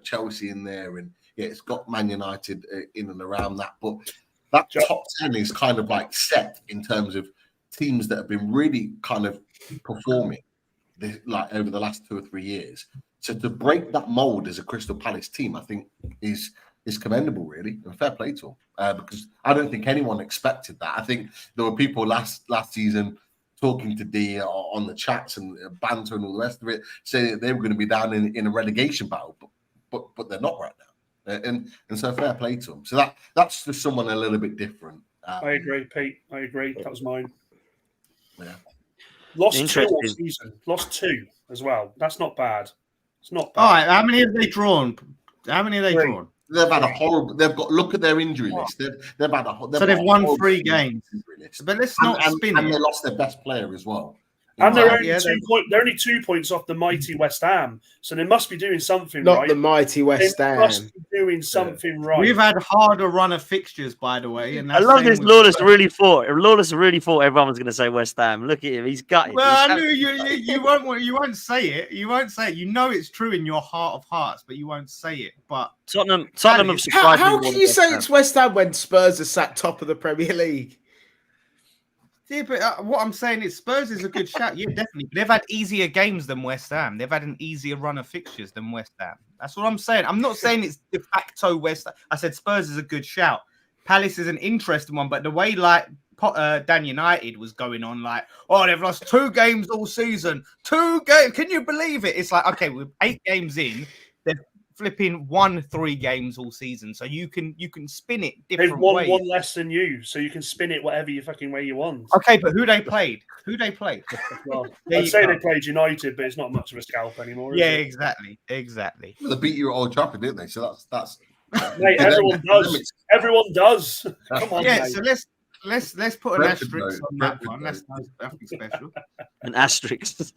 [SPEAKER 3] Chelsea in there. And yeah, it's got Man United in and around that. But that top 10 is kind of like set in terms of teams that have been really kind of performing like over the last 2 or 3 years. So to break that mold as a Crystal Palace team, I think is commendable, really, and fair play to them. Because I don't think anyone expected that. I think there were people last season talking to D on the chats and banter and all the rest of it, saying that they were going to be down in a relegation battle, but they're not right now. And so fair play to them. So that's just someone a little bit different.
[SPEAKER 4] I agree, Pete. I agree. That was mine.
[SPEAKER 3] Yeah.
[SPEAKER 4] Lost 2 all season. Lost 2 as well. That's not bad. It's not bad.
[SPEAKER 7] All right. How many have they drawn? Drawn?
[SPEAKER 3] They've had a horrible. They've got look at their injury list. They've had a.
[SPEAKER 7] So they've won 3 games. But let's not spin it.
[SPEAKER 3] And they lost their best player as well.
[SPEAKER 4] And they're only 2 points off the mighty West Ham, so they must be doing something right.
[SPEAKER 2] Not the mighty West Ham.
[SPEAKER 4] They must be doing something right.
[SPEAKER 7] We've had harder run of fixtures, by the way. And
[SPEAKER 1] I love this. Lawless really thought everyone was going to say West Ham. Look at him; he's gutted.
[SPEAKER 7] Well, I knew you won't say it. You won't say it. You know it's true in your heart of hearts, but you won't say it. But
[SPEAKER 1] Tottenham have surprised.
[SPEAKER 2] How can you say it's West Ham when Spurs are sat top of the Premier League?
[SPEAKER 7] Yeah, but what I'm saying is Spurs is a good shout. Yeah, definitely. They've had easier games than West Ham. They've had an easier run of fixtures than West Ham. That's what I'm saying. I'm not saying it's de facto West Ham. I said Spurs is a good shout. Palace is an interesting one, but the way Dan United was going on, they've lost 2 games all season. 2 games. Can you believe it? It's like, okay, we're 8 games in. They're flipping 3 games all season, so you can spin it different ways.
[SPEAKER 4] They've won 1 less than you, so you can spin it whatever you fucking way you want.
[SPEAKER 7] Okay, but who they played?
[SPEAKER 4] Well, I'd say they played United, but it's not much of a scalp anymore.
[SPEAKER 7] Yeah, exactly.
[SPEAKER 3] Well, they beat you at Old Trafford, didn't they? So that's.
[SPEAKER 4] Mate, everyone does. Everyone does. Come on,
[SPEAKER 7] yeah.
[SPEAKER 4] mate.
[SPEAKER 7] So let's put an asterisk on that one. That's nothing special.
[SPEAKER 1] An asterisk.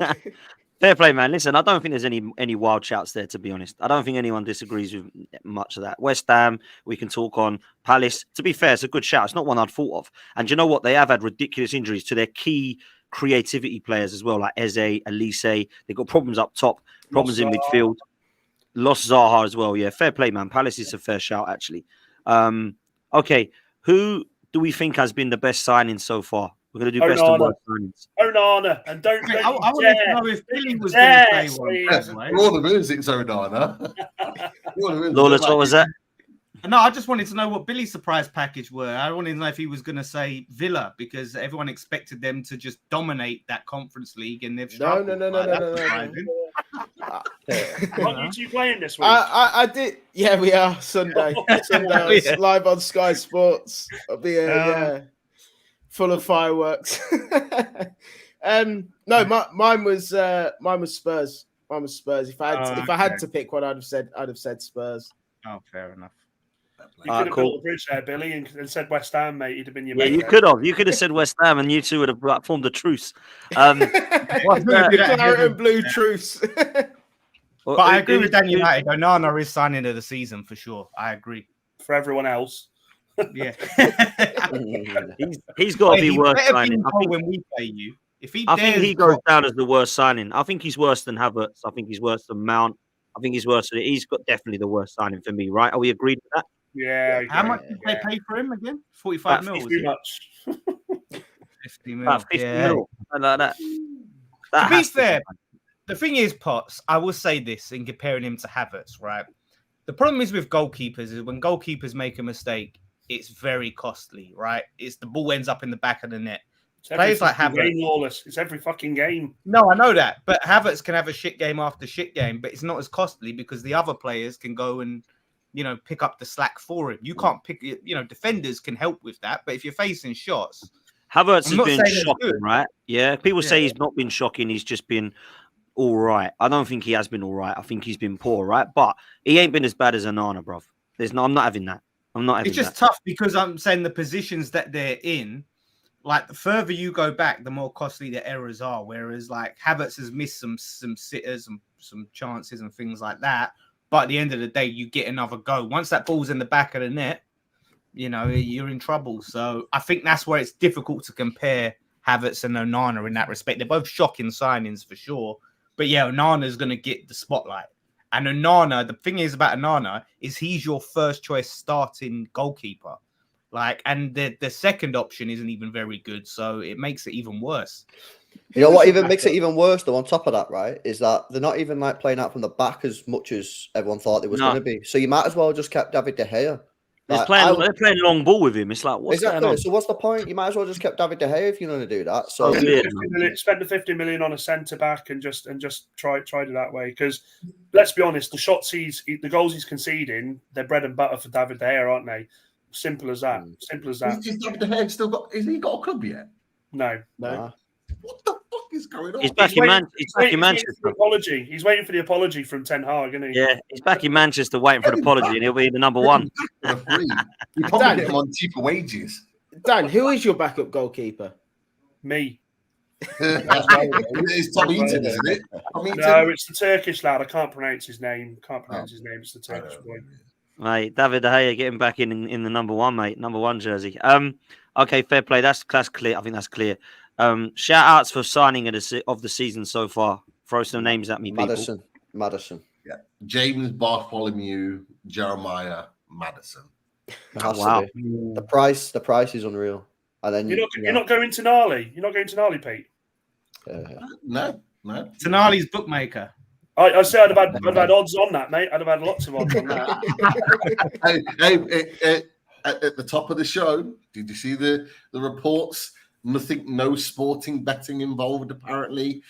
[SPEAKER 1] Fair play, man. Listen, I don't think there's any wild shouts there, to be honest. I don't think anyone disagrees with much of that. West Ham, we can talk on. Palace, to be fair, it's a good shout. It's not one I'd thought of. And you know what? They have had ridiculous injuries to their key creativity players as well, like Eze, Elise. They've got problems up top, problems in midfield. Lost Zaha as well. Yeah, fair play, man. Palace is a fair shout, actually. Okay, who do we think has been the best signing so far? We're going to do best and worst signings.
[SPEAKER 4] Onana. And don't
[SPEAKER 7] I wanted to know if Billy was going to say one.
[SPEAKER 3] All the music's Onana.
[SPEAKER 1] Lawless, what was that?
[SPEAKER 7] No, I just wanted to know what Billy's surprise package were. I wanted to know if he was going to say Villa because everyone expected them to just dominate that Conference League, and they've struggled.
[SPEAKER 2] No.
[SPEAKER 4] Aren't you 2 playing this week?
[SPEAKER 2] I did. Yeah, we are Sunday. Live on Sky Sports. I'll be full of fireworks. No, mine was Spurs. Mine was Spurs. If I had to pick one, I'd have said Spurs.
[SPEAKER 7] Oh, fair enough.
[SPEAKER 4] You could have built a bridge there, Billy, and said West Ham, mate. He'd have been your mate.
[SPEAKER 1] Yeah, you could have. You could have said West Ham, and you two would have formed a truce.
[SPEAKER 2] Claret and blue truce.
[SPEAKER 7] But I agree with Dan United. Onana is signing of the season for sure. I agree.
[SPEAKER 4] For everyone else.
[SPEAKER 7] Yeah.
[SPEAKER 1] he's got to be worth signing.
[SPEAKER 7] When we play you.
[SPEAKER 1] I think he goes down as the worst signing. I think he's worse than Havertz. I think he's worse than Mount. I think he's worse than he's got definitely the worst signing for me, right? Are we agreed with that?
[SPEAKER 4] Yeah.
[SPEAKER 7] How much did they pay for him again? 45 mil.
[SPEAKER 4] Too much.
[SPEAKER 7] 50 mil.
[SPEAKER 1] 50 mil. Like that.
[SPEAKER 7] To be fair, the thing is, Potts, I will say this in comparing him to Havertz, right? The problem is with goalkeepers is when goalkeepers make a mistake, it's very costly, right? It's the ball ends up in the back of the net. Players like
[SPEAKER 4] fucking
[SPEAKER 7] Havertz.
[SPEAKER 4] game, Lawless. It's every fucking game.
[SPEAKER 7] No, I know that, but Havertz can have a shit game after shit game, but it's not as costly because the other players can go and, pick up the slack for him. You can't pick, defenders can help with that, but if you're facing shots,
[SPEAKER 1] Havertz
[SPEAKER 7] I'm
[SPEAKER 1] has
[SPEAKER 7] not
[SPEAKER 1] been
[SPEAKER 7] saying it's
[SPEAKER 1] shocking,
[SPEAKER 7] good.
[SPEAKER 1] right? Yeah, people say
[SPEAKER 7] Yeah.
[SPEAKER 1] he's not been shocking. He's just been all right. I don't think he has been all right. I think he's been poor, right? But he ain't been as bad as Onana, bruv. I'm not having that. I'm not having
[SPEAKER 7] It's just
[SPEAKER 1] that.
[SPEAKER 7] tough because I'm saying the positions that they're in, like the further you go back, the more costly the errors are. Whereas like Havertz has missed some sitters and some chances and things like that. But at the end of the day, you get another go. Once that ball's in the back of the net, you're in trouble. So I think that's where it's difficult to compare Havertz and Onana in that respect. They're both shocking signings for sure. But yeah, Onana's going to get the spotlight. And Onana, the thing is about Onana is he's your first choice starting goalkeeper. And the second option isn't even very good. So it makes it even worse.
[SPEAKER 5] You know what even makes it even worse, though, on top of that, right, is that they're not even playing out from the back as much as everyone thought they was going to be. So you might as well just kept David De Gea.
[SPEAKER 1] They're playing long ball with him. It's like, what's going on?
[SPEAKER 5] So what's the point? You might as well just kept David De Gea if you're going to do that. So
[SPEAKER 4] spend the 50 million on a centre back and just tried it that way. Because let's be honest, the goals he's conceding, they're bread and butter for David De Gea, aren't they? Simple as that. Simple as that.
[SPEAKER 3] Is David De Gea still got? Has he got a club yet?
[SPEAKER 4] No.
[SPEAKER 3] What the fuck is going on?
[SPEAKER 1] He's back in Manchester.
[SPEAKER 4] Apology. He's waiting for the apology from Ten Hag, isn't he?
[SPEAKER 1] Yeah, he's back in Manchester waiting for the apology, and he'll be the number one.
[SPEAKER 3] You probably get him on cheaper wages.
[SPEAKER 2] Dan, who is your backup goalkeeper?
[SPEAKER 4] Me.
[SPEAKER 3] It's Tom Eaton, isn't it?
[SPEAKER 4] No, it's the Turkish lad. I can't pronounce his name. It's the Turkish boy.
[SPEAKER 1] Mate, David De Gea getting back in the number one, mate. Number one jersey. Okay, fair play. That's clear. I think that's clear. Shout outs for signing of the season so far. Throw some names at me,
[SPEAKER 5] Madison.
[SPEAKER 1] people.
[SPEAKER 5] Madison.
[SPEAKER 3] Yeah. James Bartholomew, Jeremiah Madison.
[SPEAKER 1] Wow.
[SPEAKER 5] The price is unreal. And then
[SPEAKER 4] you're not going to Gnarly. You're not going to Gnarly, Pete.
[SPEAKER 3] No.
[SPEAKER 7] Tonali's bookmaker.
[SPEAKER 4] I say I'd have had odds on that, mate. I'd have had lots of odds on that.
[SPEAKER 3] At the top of the show, did you see the reports? No sporting betting involved, apparently.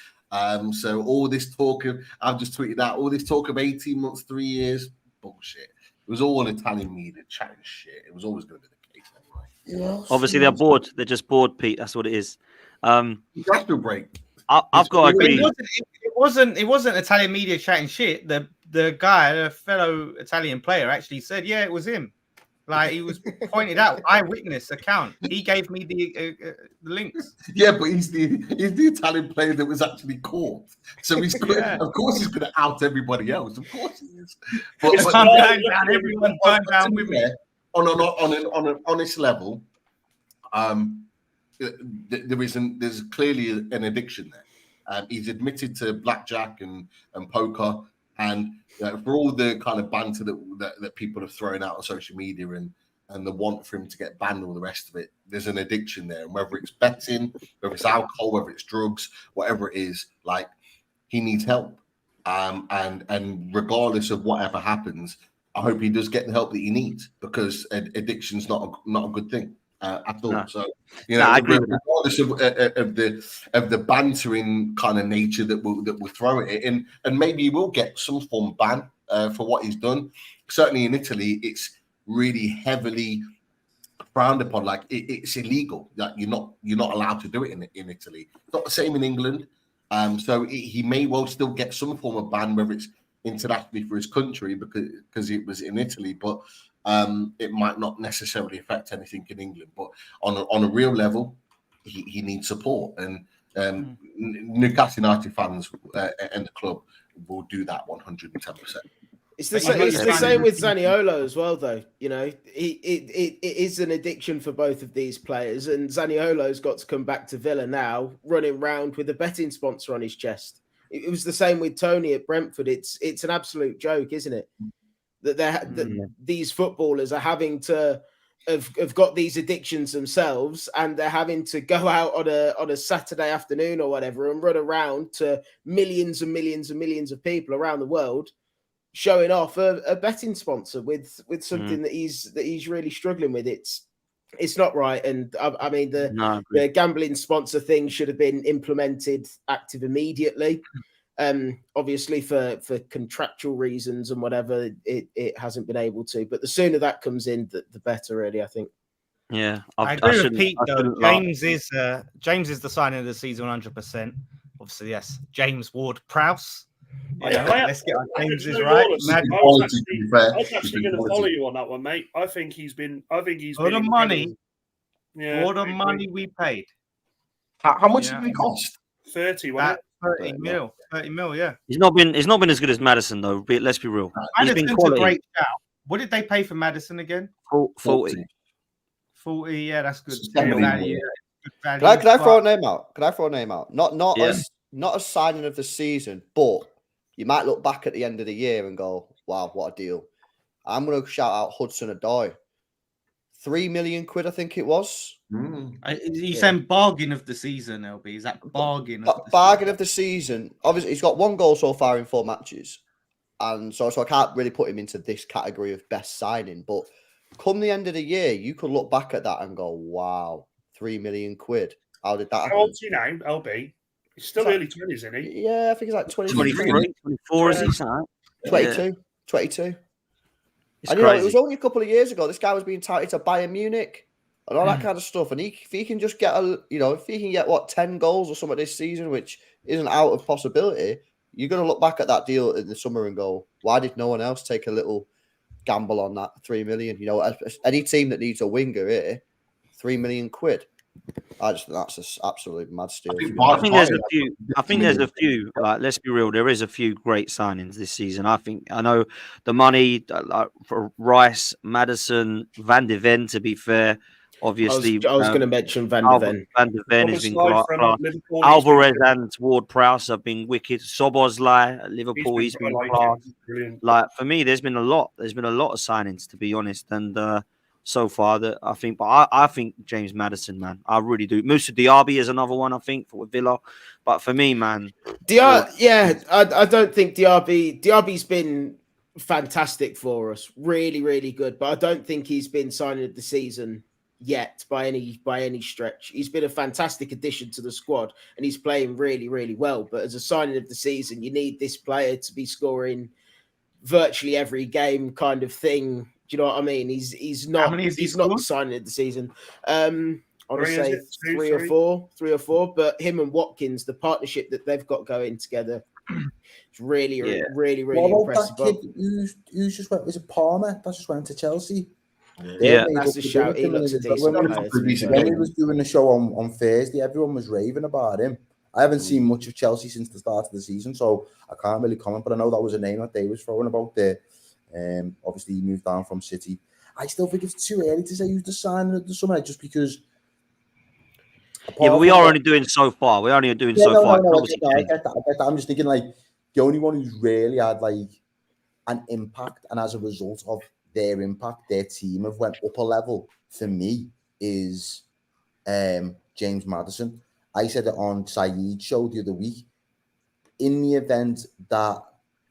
[SPEAKER 3] So all this talk of, I've just tweeted out, all this talk of 18 months, 3 years, bullshit. It was all Italian media chatting shit. It was always going to be the case anyway.
[SPEAKER 1] Yeah. Obviously, they're bored. They're just bored, Pete. That's what it is.
[SPEAKER 3] International break.
[SPEAKER 1] I've got to agree.
[SPEAKER 7] It wasn't Italian media chatting shit. The guy, a fellow Italian player, actually said, yeah, it was him. He was pointed out, eyewitness account. He gave me the links.
[SPEAKER 3] Yeah, but he's the Italian player that was actually caught. So he's of course he's going to out everybody else. Of course he is. But
[SPEAKER 7] everyone burned down with me.
[SPEAKER 3] On an honest level, there's clearly an addiction there. He's admitted to blackjack and poker, and for all the kind of banter that people have thrown out on social media and the want for him to get banned and all the rest of it, there's an addiction there. And whether it's betting, whether it's alcohol, whether it's drugs, whatever it is, he needs help. And regardless of whatever happens, I hope he does get the help that he needs, because addiction's not a good thing at all. No. So regardless of the bantering kind of nature that we'll throw at it, and maybe he will get some form of ban for what he's done. Certainly in Italy, it's really heavily frowned upon. It's illegal. You're not allowed to do it in Italy. It's not the same in England. So he may well still get some form of ban, whether it's internationally for his country because it was in Italy, but it might not necessarily affect anything in England. But on a real level, he needs support, and Newcastle United fans and the club will do that 110%.
[SPEAKER 2] It's the same with Zaniolo as well, though. It is an addiction for both of these players, and Zaniolo's got to come back to Villa now, running around with a betting sponsor on his chest. It was the same with Tony at Brentford. It's an absolute joke, isn't it? That these footballers are having to have got these addictions themselves, and they're having to go out on a Saturday afternoon or whatever and run around to millions and millions and millions of people around the world, showing off a betting sponsor with something that he's really struggling with. It's not right. And I mean,
[SPEAKER 1] No, I agree.
[SPEAKER 2] the gambling sponsor thing should have been implemented active immediately. Obviously for contractual reasons and whatever, it hasn't been able to. But the sooner that comes in, the better, really, I think.
[SPEAKER 1] Yeah,
[SPEAKER 7] I agree with
[SPEAKER 1] shouldn't-
[SPEAKER 7] Pete
[SPEAKER 1] I
[SPEAKER 7] though.
[SPEAKER 1] shouldn't laugh.
[SPEAKER 7] James is the signing of the season 100%. Obviously, yes. James Ward-Prowse.
[SPEAKER 4] Yeah,
[SPEAKER 7] Yeah, let's get our James's
[SPEAKER 4] no,
[SPEAKER 7] right.
[SPEAKER 4] Lawless,
[SPEAKER 7] Mad-
[SPEAKER 3] Quality, to be fair.
[SPEAKER 4] I was actually going to
[SPEAKER 3] Quality.
[SPEAKER 4] follow you on that one, mate. I think he's been.
[SPEAKER 7] For the
[SPEAKER 4] incredible.
[SPEAKER 7] money,
[SPEAKER 4] Yeah,
[SPEAKER 7] for the
[SPEAKER 4] I agree.
[SPEAKER 7] money we paid.
[SPEAKER 3] How much
[SPEAKER 7] Yeah.
[SPEAKER 3] did it cost?
[SPEAKER 4] 30, wasn't
[SPEAKER 7] That
[SPEAKER 4] it?
[SPEAKER 7] 30 mil. 30 mil, yeah.
[SPEAKER 1] He's not been as good as Madison though. Let's be real. He's been
[SPEAKER 7] Madison's a
[SPEAKER 1] quality.
[SPEAKER 7] great shout. What did they pay for Madison again?
[SPEAKER 1] 40.
[SPEAKER 7] 40, yeah, that's good.
[SPEAKER 3] It's
[SPEAKER 7] Good
[SPEAKER 3] unbelievable.
[SPEAKER 7] value. Good value.
[SPEAKER 5] Can I throw a
[SPEAKER 7] but-
[SPEAKER 5] name out? Can I throw a name out? Not
[SPEAKER 1] Yeah.
[SPEAKER 5] not a signing of the season, but you might look back at the end of the year and go, "Wow, what a deal!" I'm going to shout out Hudson Odoi. 3 million quid, I think it was.
[SPEAKER 7] He's saying bargain of the season, LB. Is that bargain? Of the
[SPEAKER 5] Bargain
[SPEAKER 7] season?
[SPEAKER 5] of the season. Obviously, he's got 1 goal so far in 4 matches, and so I can't really put him into this category of best signing. But come the end of the year, you could look back at that and go, "Wow, 3 million quid. How did that
[SPEAKER 4] How
[SPEAKER 5] happen?"
[SPEAKER 4] old's he now, LB? He's still
[SPEAKER 5] Is that-
[SPEAKER 4] early 20s, isn't he?
[SPEAKER 5] Yeah, I think it's like
[SPEAKER 1] 23,
[SPEAKER 5] 23,
[SPEAKER 1] 24, is he? Something?
[SPEAKER 5] 22, 22.
[SPEAKER 1] It's
[SPEAKER 5] And
[SPEAKER 1] crazy.
[SPEAKER 5] it was only a couple of years ago. This guy was being touted to Bayern Munich and all that kind of stuff. And if he can just get if he can get 10 goals or something this season, which isn't out of possibility, you're going to look back at that deal in the summer and go, "Why did no one else take a little gamble on that 3 million?" Any team that needs a winger here, 3 million quid. I just think that's an absolute mad steal.
[SPEAKER 1] I think there's a few. Like, let's be real. There is a few great signings this season. I know the money like for Rice, Madison, Van de Ven. To be fair, obviously,
[SPEAKER 2] I was going to mention Van de Ven.
[SPEAKER 1] Van de Ven has been
[SPEAKER 4] Szoboszlai
[SPEAKER 1] class.
[SPEAKER 4] from Liverpool,
[SPEAKER 1] Alvarez
[SPEAKER 4] he's been
[SPEAKER 1] and Ward-Prowse have been wicked. Soboslai at Liverpool, he's been
[SPEAKER 4] I like
[SPEAKER 1] class.
[SPEAKER 4] him. Brilliant.
[SPEAKER 1] Like, for me, there's been a lot of signings, to be honest, and so far that I think. But I think James Madison, man, I really do. Moussa Diaby is another one, I think, for Villa. But for me, man,
[SPEAKER 2] I don't think Diaby's been fantastic for us, really, really good. But I don't think he's been signing of the season yet by any stretch. He's been a fantastic addition to the squad, and he's playing really, really well. But as a signing of the season, you need this player to be scoring virtually every game, kind of thing. Do you know what I mean? He's not.
[SPEAKER 7] How many has he
[SPEAKER 2] He's not the
[SPEAKER 7] scored?
[SPEAKER 2] signing of the season. I would
[SPEAKER 4] Three, is
[SPEAKER 2] say
[SPEAKER 4] it? Two,
[SPEAKER 2] three or
[SPEAKER 4] three?
[SPEAKER 2] four. But him and Watkins, the partnership that they've got going together, it's really, really, really
[SPEAKER 6] What
[SPEAKER 2] impressive.
[SPEAKER 6] about that kid who's just went? Was it Palmer? That just went to Chelsea.
[SPEAKER 1] Yeah.
[SPEAKER 2] That's a shout. He looks a decent player. to be fair.
[SPEAKER 6] When he was doing the show on Thursday, everyone was raving about him. I haven't seen much of Chelsea since the start of the season, so I can't really comment. But I know that was a name that they was throwing about there. Obviously, he moved down from City. I still think it's too early to say who's the signing of the summer, just because.
[SPEAKER 1] Yeah, but we are only doing so far. We're only doing so far.
[SPEAKER 6] I get that. I'm just thinking, like, the only one who's really had like an impact, and as a result of their impact, their team have went up a level for me is James Madison. I said it on Saeed's show the other week. In the event that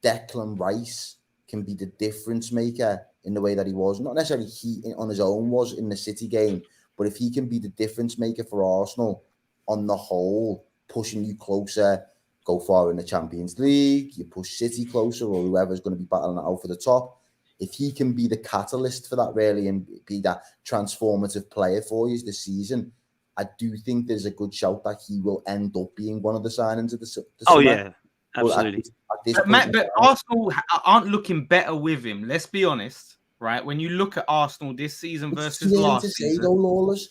[SPEAKER 6] Declan Rice can be the difference maker in the way that he was, not necessarily he on his own was in the City game, but if he can be the difference maker for Arsenal on the whole, pushing you closer, go far in the Champions League, you push City closer or whoever's going to be battling it out for the top. If he can be the catalyst for that really and be that transformative player for you this season, I do think there's a good shout that he will end up being one of the signings of the summer.
[SPEAKER 1] Oh, yeah, absolutely.
[SPEAKER 7] But Arsenal aren't looking better with him. Let's be honest, right? When you look at Arsenal this season versus last season.
[SPEAKER 6] Lawless.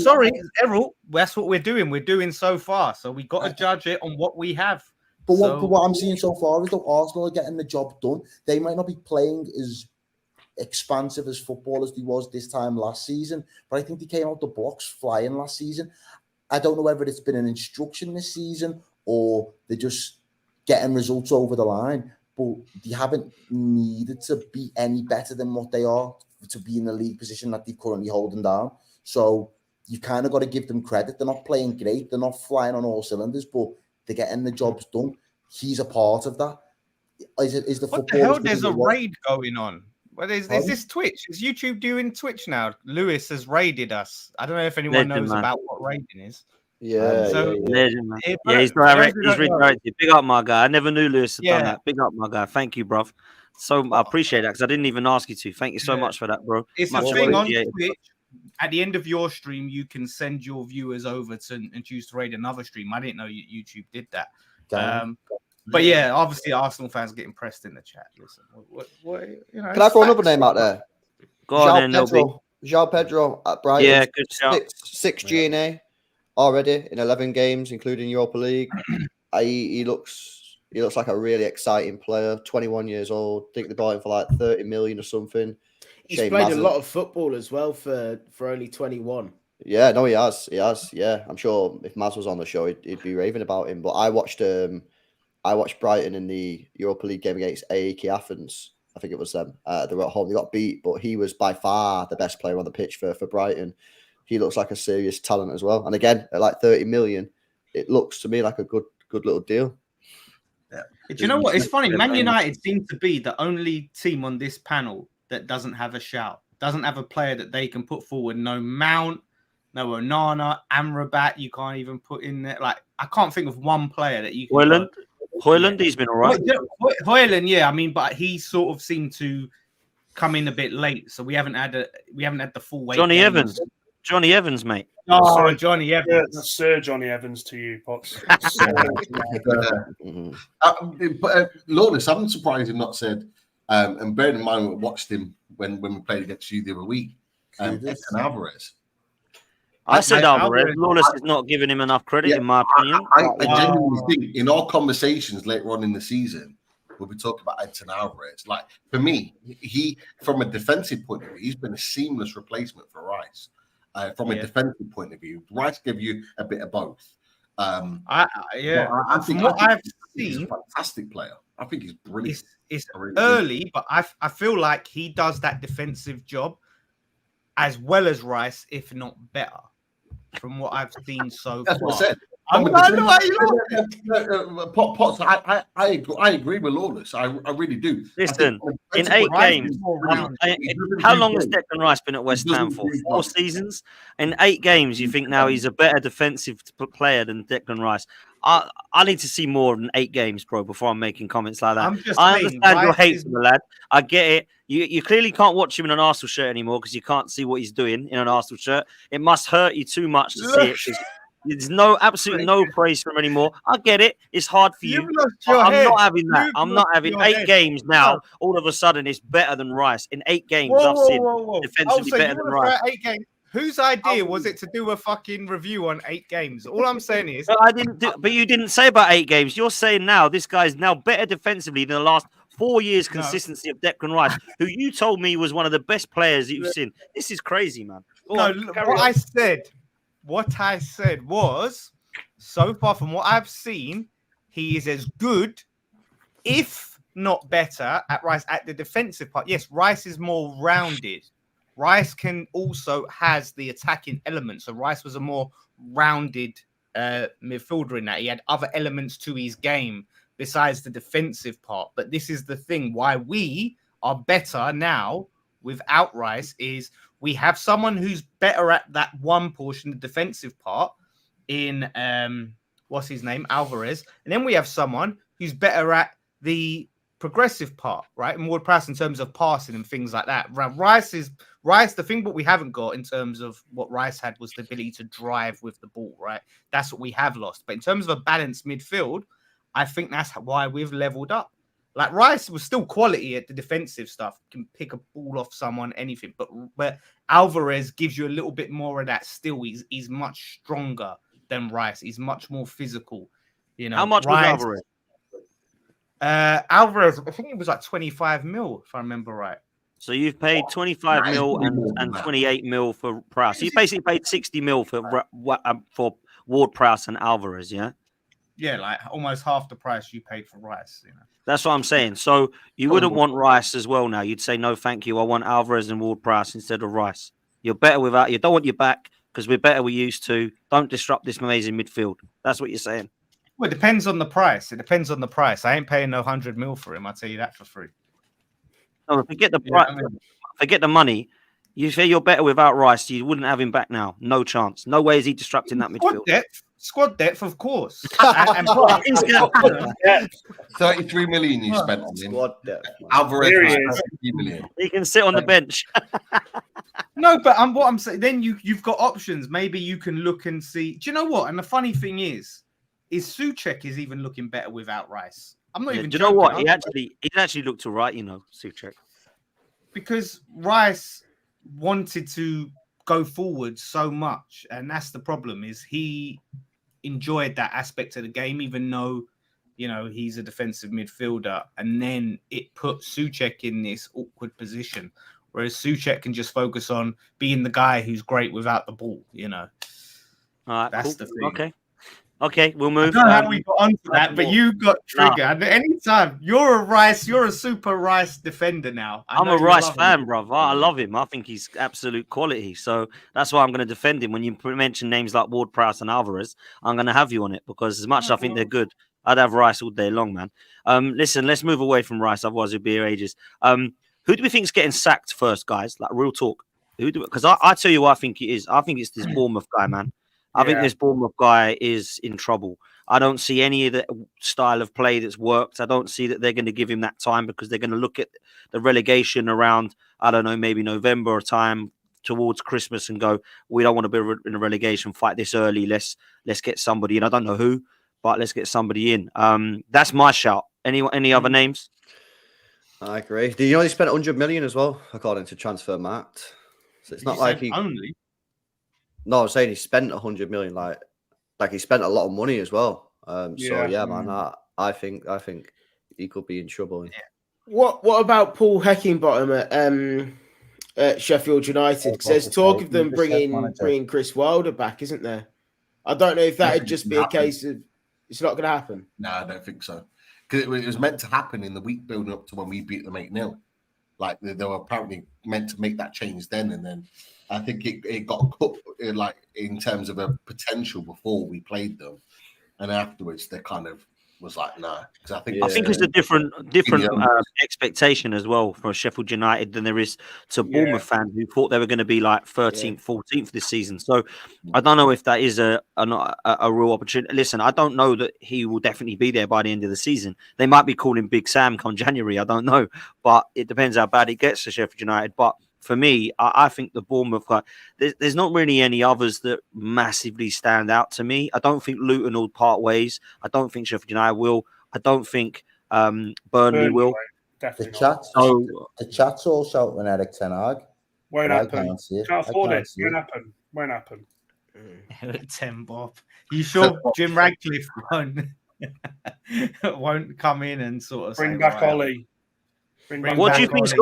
[SPEAKER 7] Sorry, Errol. That's what we're doing. We're doing so far. So we got to judge it on what we have.
[SPEAKER 6] But what I'm seeing so far is that Arsenal are getting the job done. They might not be playing as expansive as football as they was this time last season, but I think they came out the blocks flying last season. I don't know whether it's been an instruction this season or they're just getting results over the line, but they haven't needed to be any better than what they are to be in the league position that they're currently holding down. So you kind of got to give them credit. They're not playing great. They're not flying on all cylinders, but they're getting the jobs done. He's a part of that. Is the
[SPEAKER 7] what
[SPEAKER 6] football?
[SPEAKER 7] the hell? There's a raid going on. Well, there's this Twitch. Is YouTube doing Twitch now? Lewis has raided us. I don't know if anyone
[SPEAKER 1] Legend,
[SPEAKER 7] knows
[SPEAKER 1] man.
[SPEAKER 7] about what raiding is.
[SPEAKER 5] Yeah,
[SPEAKER 7] So-
[SPEAKER 5] yeah.
[SPEAKER 1] Legend, man.
[SPEAKER 7] If-
[SPEAKER 1] Yeah, he's
[SPEAKER 7] for those
[SPEAKER 1] direct.
[SPEAKER 7] who
[SPEAKER 1] He's
[SPEAKER 7] don't know-
[SPEAKER 1] redirected. Big up, my guy. I never knew Lewis had done
[SPEAKER 7] Yeah.
[SPEAKER 1] that. Big up, my guy. Thank you, bruv. So I appreciate that because I didn't even ask you to. Thank you so
[SPEAKER 7] Yeah.
[SPEAKER 1] much for that, bro.
[SPEAKER 7] It's
[SPEAKER 1] Much
[SPEAKER 7] a thing on
[SPEAKER 1] appreciated.
[SPEAKER 7] Twitch. At the end of your stream, you can send your viewers over to and choose to raid another stream. I didn't know YouTube did that. But yeah, obviously Arsenal fans getting pressed in the chat. Listen, what you know?
[SPEAKER 5] Can I throw another
[SPEAKER 7] facts.
[SPEAKER 5] name out there?
[SPEAKER 1] Go on, then, LB.
[SPEAKER 5] João Pedro at Brighton.
[SPEAKER 1] Yeah, good shout.
[SPEAKER 5] Six GNA already in 11 games, including Europa League. He looks like a really exciting player. 21 years old. I think they bought him for like 30 million or something.
[SPEAKER 2] He's
[SPEAKER 5] Shane
[SPEAKER 2] played
[SPEAKER 5] Mazin.
[SPEAKER 2] a lot of football as well for only 21.
[SPEAKER 5] Yeah, no, he has. Yeah, I'm sure if Maz was on the show, he'd be raving about him. But I watched Brighton in the Europa League game against AEK Athens. I think it was them. They were at home. They got beat, but he was by far the best player on the pitch for Brighton. He looks like a serious talent as well. And again, at like 30 million, it looks to me like a good little deal.
[SPEAKER 7] Do you know what? It's funny. Man United seem to be the only team on this panel that doesn't have a shout, doesn't have a player that they can put forward. No Mount, no Onana, Amrabat. You can't even put in there. Like I can't think of one player that you can.
[SPEAKER 1] Hoyland, he's been all right.
[SPEAKER 7] Hoyland, yeah. I mean, but he sort of seemed to come in a bit late, so we haven't had the full weight.
[SPEAKER 1] Johnny Evans, mate.
[SPEAKER 7] Oh, Johnny Evans.
[SPEAKER 4] Yeah, that's Sir Johnny Evans to you, Potts.
[SPEAKER 3] Lawless, I'm surprised you've not said, and bearing in mind we watched him when we played against you the other week, Edson Alvarez.
[SPEAKER 1] I said Alvarez. Lawless is not giving him enough credit, in my opinion.
[SPEAKER 3] I genuinely think in our conversations later on in the season, we'll be talking about Edson Alvarez. Like, for me, he, from a defensive point of view, he's been a seamless replacement for Rice. From a defensive point of view, Rice give you a bit of both.
[SPEAKER 7] From
[SPEAKER 3] He's
[SPEAKER 7] what I've
[SPEAKER 3] a
[SPEAKER 7] seen,
[SPEAKER 3] fantastic player. I think he's brilliant.
[SPEAKER 7] It's early, but I feel like he does that defensive job as well as Rice, if not better. From what I've seen so
[SPEAKER 3] That's
[SPEAKER 7] far.
[SPEAKER 3] what I said. Potts, I agree with Lawless. I really do.
[SPEAKER 1] Listen, in 8 games, how long has Declan Rice been at West Ham for? 4 seasons? In 8 games, you think now he's a better defensive player than Declan Rice? I need to see more than 8 games, bro, before I'm making comments like that. I understand your hate for the lad. I get it. You clearly can't watch him in an Arsenal shirt anymore because you can't see what he's doing in an Arsenal shirt. It must hurt you too much to see it. There's absolutely no praise from him anymore. I get it. It's hard for you. I'm not having that. I'm not having 8 games now. All of a sudden, it's better than Rice. In 8 games, I've seen defensively better than Rice.
[SPEAKER 7] 8 games. Whose idea was it to do a fucking review on 8 games? All I'm saying is,
[SPEAKER 1] but you didn't say about 8 games. You're saying now this guy's now better defensively than the last 4 years consistency of Declan Rice, who you told me was one of the best players that you've seen. This is crazy, man.
[SPEAKER 7] What I said was, so far from what I've seen, he is as good, if not better, at Rice at the defensive part. Yes, Rice is more rounded. Rice has the attacking element. So Rice was a more rounded midfielder in that. He had other elements to his game besides the defensive part. But this is the thing why we are better now without Rice is we have someone who's better at that one portion, the defensive part, in what's his name, Alvarez, and then we have someone who's better at the progressive part, right? And Ward Prowse in terms of passing and things like that. Rice. The thing what we haven't got in terms of what Rice had was the ability to drive with the ball, right? That's what we have lost. But in terms of a balanced midfield, I think that's why we've leveled up. Like Rice was still quality at the defensive stuff, can pick a ball off someone, anything. But Alvarez gives you a little bit more of that still. He's much stronger than Rice. He's much more physical. You know,
[SPEAKER 1] how much was Alvarez?
[SPEAKER 7] Alvarez, I think it was like 25 mil, if I remember right.
[SPEAKER 1] So you've paid 25 mil and 28 mil for Prowse. So you basically paid 60 mil for Ward Prowse and Alvarez, yeah?
[SPEAKER 7] Yeah, like almost half the price you paid for Rice. You know,
[SPEAKER 1] that's what I'm saying. So you wouldn't want Rice as well now. You'd say no, thank you. I want Alvarez and Ward Prowse instead of Rice. You're better without. You don't want you back because we're better. We used to. Don't disrupt this amazing midfield. That's what you're saying.
[SPEAKER 7] Well, it depends on the price. It depends on the price. I ain't paying no 100 mil for him. I'll tell you that for free.
[SPEAKER 1] No, forget the
[SPEAKER 7] Yeah,
[SPEAKER 1] price. Forget the money. You say you're better without Rice. You wouldn't have him back now. No chance. No way is he disrupting that midfield.
[SPEAKER 7] Squad depth, of course. and
[SPEAKER 1] He's got-
[SPEAKER 4] Yeah,
[SPEAKER 3] 33 million you spent on him.
[SPEAKER 5] Squad depth, man.
[SPEAKER 3] Alvarez
[SPEAKER 4] Here
[SPEAKER 3] was
[SPEAKER 4] he is.
[SPEAKER 3] 33 million.
[SPEAKER 1] he can sit on the bench.
[SPEAKER 7] No, but what I'm saying, then you've got options. Maybe you can look and see. Do you know what? And the funny thing is Souček is even looking better without Rice. I'm not
[SPEAKER 1] Yeah,
[SPEAKER 7] even.
[SPEAKER 1] do you know
[SPEAKER 7] joking.
[SPEAKER 1] what? He actually looked all right. You know, Souček.
[SPEAKER 7] Because Rice wanted to go forward so much, and that's the problem. Is he enjoyed that aspect of the game, even though he's a defensive midfielder, and then it put Souček in this awkward position. Whereas Souček can just focus on being the guy who's great without the ball,
[SPEAKER 1] All right,
[SPEAKER 7] That's
[SPEAKER 1] cool.
[SPEAKER 7] the thing.
[SPEAKER 1] Okay, we'll
[SPEAKER 7] I
[SPEAKER 1] move.
[SPEAKER 7] don't know how we got onto that, but you got triggered. Anytime you're a super Rice defender now.
[SPEAKER 1] I'm a Rice fan, brother. I love him. I think he's absolute quality. So that's why I'm going to defend him. When you mention names like Ward-Prowse and Alvarez, I'm going to have you on it because as much as I think they're good, I'd have Rice all day long, man. Listen, let's move away from Rice. Otherwise, it'll be here ages. Who do we think is getting sacked first, guys? Like real talk. Because I tell you what I think it is. I think it's this Bournemouth guy, man. I think this Bournemouth guy is in trouble. I don't see any of the style of play that's worked. I don't see that they're going to give him that time because they're going to look at the relegation around, I don't know, maybe November or time towards Christmas and go, we don't want to be in a relegation fight this early. Let's get somebody in. I don't know who, but let's get somebody in. That's my shout. Any other names?
[SPEAKER 5] I agree. Do you know he spent 100 million as well, according to Transfermarkt? So it's not like he
[SPEAKER 7] only.
[SPEAKER 5] No, I'm saying he spent 100 million. Like he spent a lot of money as well. So yeah, man. I think he could be in trouble.
[SPEAKER 7] Yeah.
[SPEAKER 2] What about Paul Heckingbottom at Sheffield United? Because there's talk of them bringing Chris Wilder back, isn't there? I don't know if that would just be a case of it's not going to happen.
[SPEAKER 3] No, I don't think so. Because it was meant to happen in the week building up to when we beat them 8-0. Like they were apparently meant to make that change then, and then I think it got cut like in terms of a potential before we played them, and afterwards they kind of was like, nah. Because I think
[SPEAKER 1] it's a different expectation as well for Sheffield United than there is to Bournemouth fans who thought they were going to be like 13th, 14th this season. So I don't know if that is a real opportunity. Listen, I don't know that he will definitely be there by the end of the season. They might be calling Big Sam come January. I don't know, but it depends how bad it gets to Sheffield United. But for me, I think the Bournemouth guy, there's not really any others that massively stand out to me. I don't think Luton will part ways. I don't think Sheffield United will. I don't think Burnley will.
[SPEAKER 6] The chat's all shouting Eric Ten Hag.
[SPEAKER 4] Won't happen. Can't afford it. Won't happen.
[SPEAKER 7] Eric Ten Bob. You sure Jim Radcliffe won't come in and sort of
[SPEAKER 4] bring back Ollie?
[SPEAKER 1] What do you think's